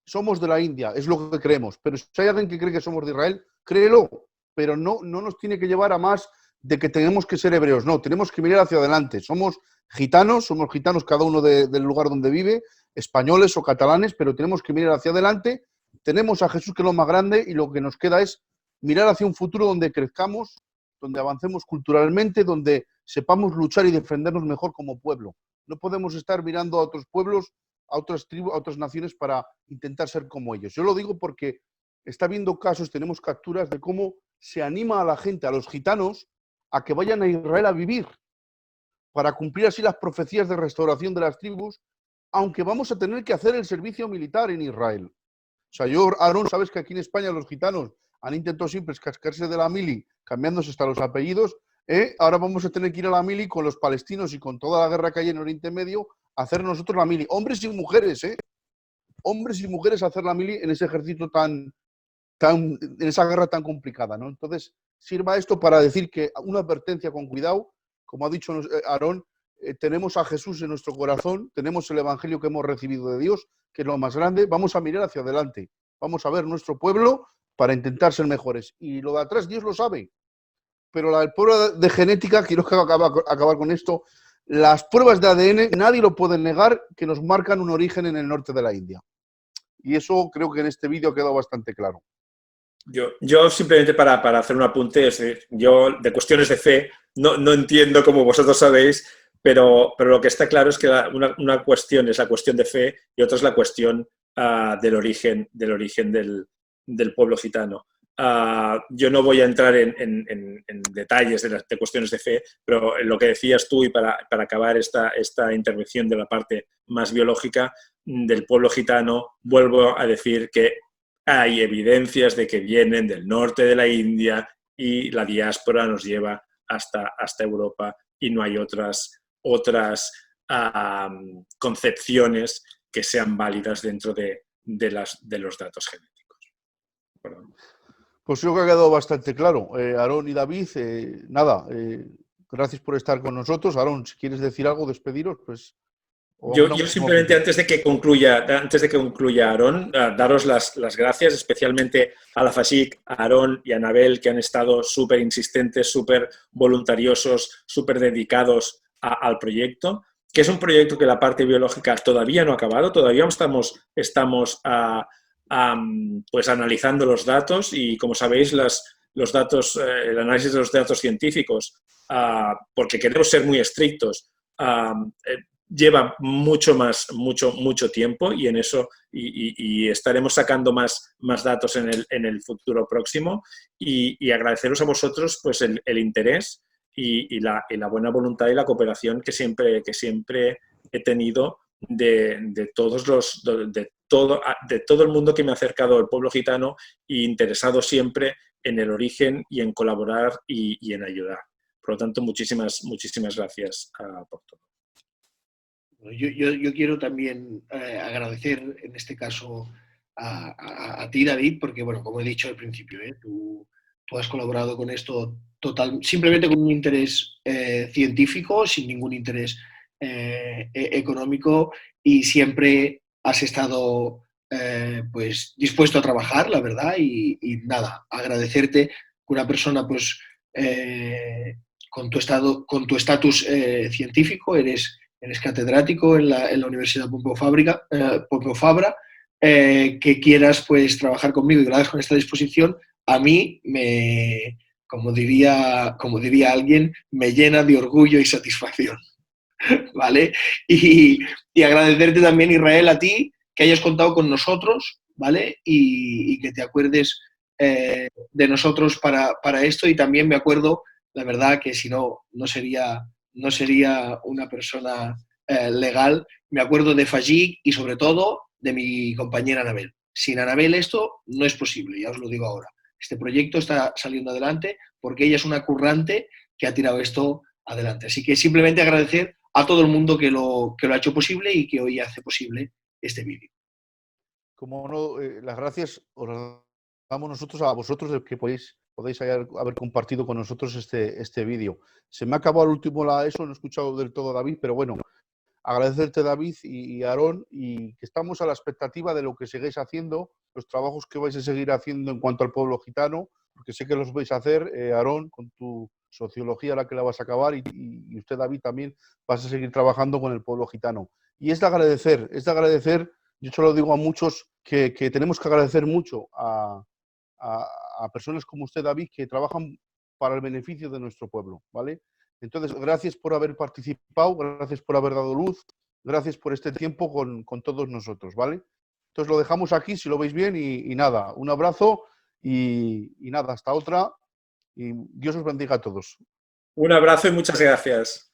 Somos de la India, es lo que creemos, pero si hay alguien que cree que somos de Israel, créelo, pero no nos tiene que llevar a más de que tenemos que ser hebreos, no, tenemos que mirar hacia adelante. Somos gitanos cada uno del lugar donde vive, españoles o catalanes, pero tenemos que mirar hacia adelante. Tenemos a Jesús, que es lo más grande, y lo que nos queda es mirar hacia un futuro donde crezcamos, donde avancemos culturalmente, donde sepamos luchar y defendernos mejor como pueblo. No podemos estar mirando a otros pueblos, a otras tribus, a otras naciones para intentar ser como ellos. Yo lo digo porque está habiendo casos, tenemos capturas de cómo se anima a la gente, a los gitanos, a que vayan a Israel a vivir, para cumplir así las profecías de restauración de las tribus, aunque vamos a tener que hacer el servicio militar en Israel. O sea, yo, Aarón, sabes que aquí en España los gitanos han intentado siempre cascarse de la mili, cambiándose hasta los apellidos. Ahora vamos a tener que ir a la mili con los palestinos y con toda la guerra que hay en Oriente Medio, a hacer nosotros la mili. Hombres y mujeres, hombres y mujeres a hacer la mili en ese ejército en esa guerra tan complicada, ¿no? Entonces, sirva esto para decir que una advertencia con cuidado, como ha dicho Aarón, tenemos a Jesús en nuestro corazón, tenemos el evangelio que hemos recibido de Dios, que es lo más grande, vamos a mirar hacia adelante, vamos a ver nuestro pueblo para intentar ser mejores. Y lo de atrás Dios lo sabe, pero la prueba de genética, quiero acabar con esto, las pruebas de ADN, nadie lo puede negar, que nos marcan un origen en el norte de la India. Y eso creo que en este vídeo ha quedado bastante claro. Yo simplemente para hacer un apunte, es decir, yo de cuestiones de fe no entiendo, como vosotros sabéis, pero lo que está claro es que una cuestión es la cuestión de fe y otra es la cuestión del origen del pueblo gitano. Yo no voy a entrar en detalles de cuestiones de fe, pero lo que decías tú, y para acabar esta intervención de la parte más biológica del pueblo gitano, vuelvo a decir que hay evidencias de que vienen del norte de la India y la diáspora nos lleva hasta Europa y no hay otras concepciones que sean válidas dentro de los datos genéticos. Perdón. Pues creo que ha quedado bastante claro. Aarón y David, nada, gracias por estar con nosotros. Aarón, si quieres decir algo, despediros, pues... Yo simplemente, antes de que concluya Aarón, daros las gracias, especialmente a la FASIC, a Aarón y a Anabel, que han estado súper insistentes, súper voluntariosos, súper dedicados al proyecto, que es un proyecto que la parte biológica todavía no ha acabado, todavía estamos pues analizando los datos y, como sabéis, los datos, el análisis de los datos científicos, porque queremos ser muy estrictos, lleva mucho tiempo y en eso y estaremos sacando más datos en el futuro próximo y agradeceros a vosotros pues el interés y la buena voluntad y la cooperación que siempre he tenido de todo el mundo que me ha acercado al pueblo gitano e interesado siempre en el origen y en colaborar y en ayudar. Por lo tanto, muchísimas gracias por todo. Yo quiero también agradecer en este caso a ti, David, porque, bueno, como he dicho al principio, tú has colaborado con esto simplemente con un interés científico, sin ningún interés económico, y siempre has estado pues dispuesto a trabajar, la verdad, y nada, agradecerte que una persona pues con tu estatus científico, eres catedrático en la Universidad Pompeu Fabra, que quieras pues trabajar conmigo y que lo hagas con esta disposición, a mí como diría alguien, me llena de orgullo y satisfacción. ¿Vale? Y agradecerte también, Israel, a ti, que hayas contado con nosotros, ¿vale? Y que te acuerdes de nosotros para esto, y también me acuerdo, la verdad, que si no sería una persona legal. Me acuerdo de Fajik y sobre todo de mi compañera Anabel. Sin Anabel esto no es posible, ya os lo digo ahora. Este proyecto está saliendo adelante porque ella es una currante que ha tirado esto adelante. Así que simplemente agradecer a todo el mundo que lo ha hecho posible y que hoy hace posible este vídeo. Como no, las gracias os las damos nosotros a vosotros, el que podéis haber compartido con nosotros este vídeo. Se me ha acabado el último eso, no he escuchado del todo a David, pero bueno, agradecerte, David y Aarón, y que estamos a la expectativa de lo que sigáis haciendo, los trabajos que vais a seguir haciendo en cuanto al pueblo gitano, porque sé que los vais a hacer, Aarón, con tu sociología, la que la vas a acabar, y usted, David, también vas a seguir trabajando con el pueblo gitano. Y es de agradecer, yo se lo digo a muchos, que tenemos que agradecer mucho a personas como usted, David, que trabajan para el beneficio de nuestro pueblo, ¿vale? Entonces, gracias por haber participado, gracias por haber dado luz, gracias por este tiempo con todos nosotros, ¿vale? Entonces lo dejamos aquí, si lo veis bien, y nada, un abrazo y nada, hasta otra, y Dios os bendiga a todos. Un abrazo y muchas gracias.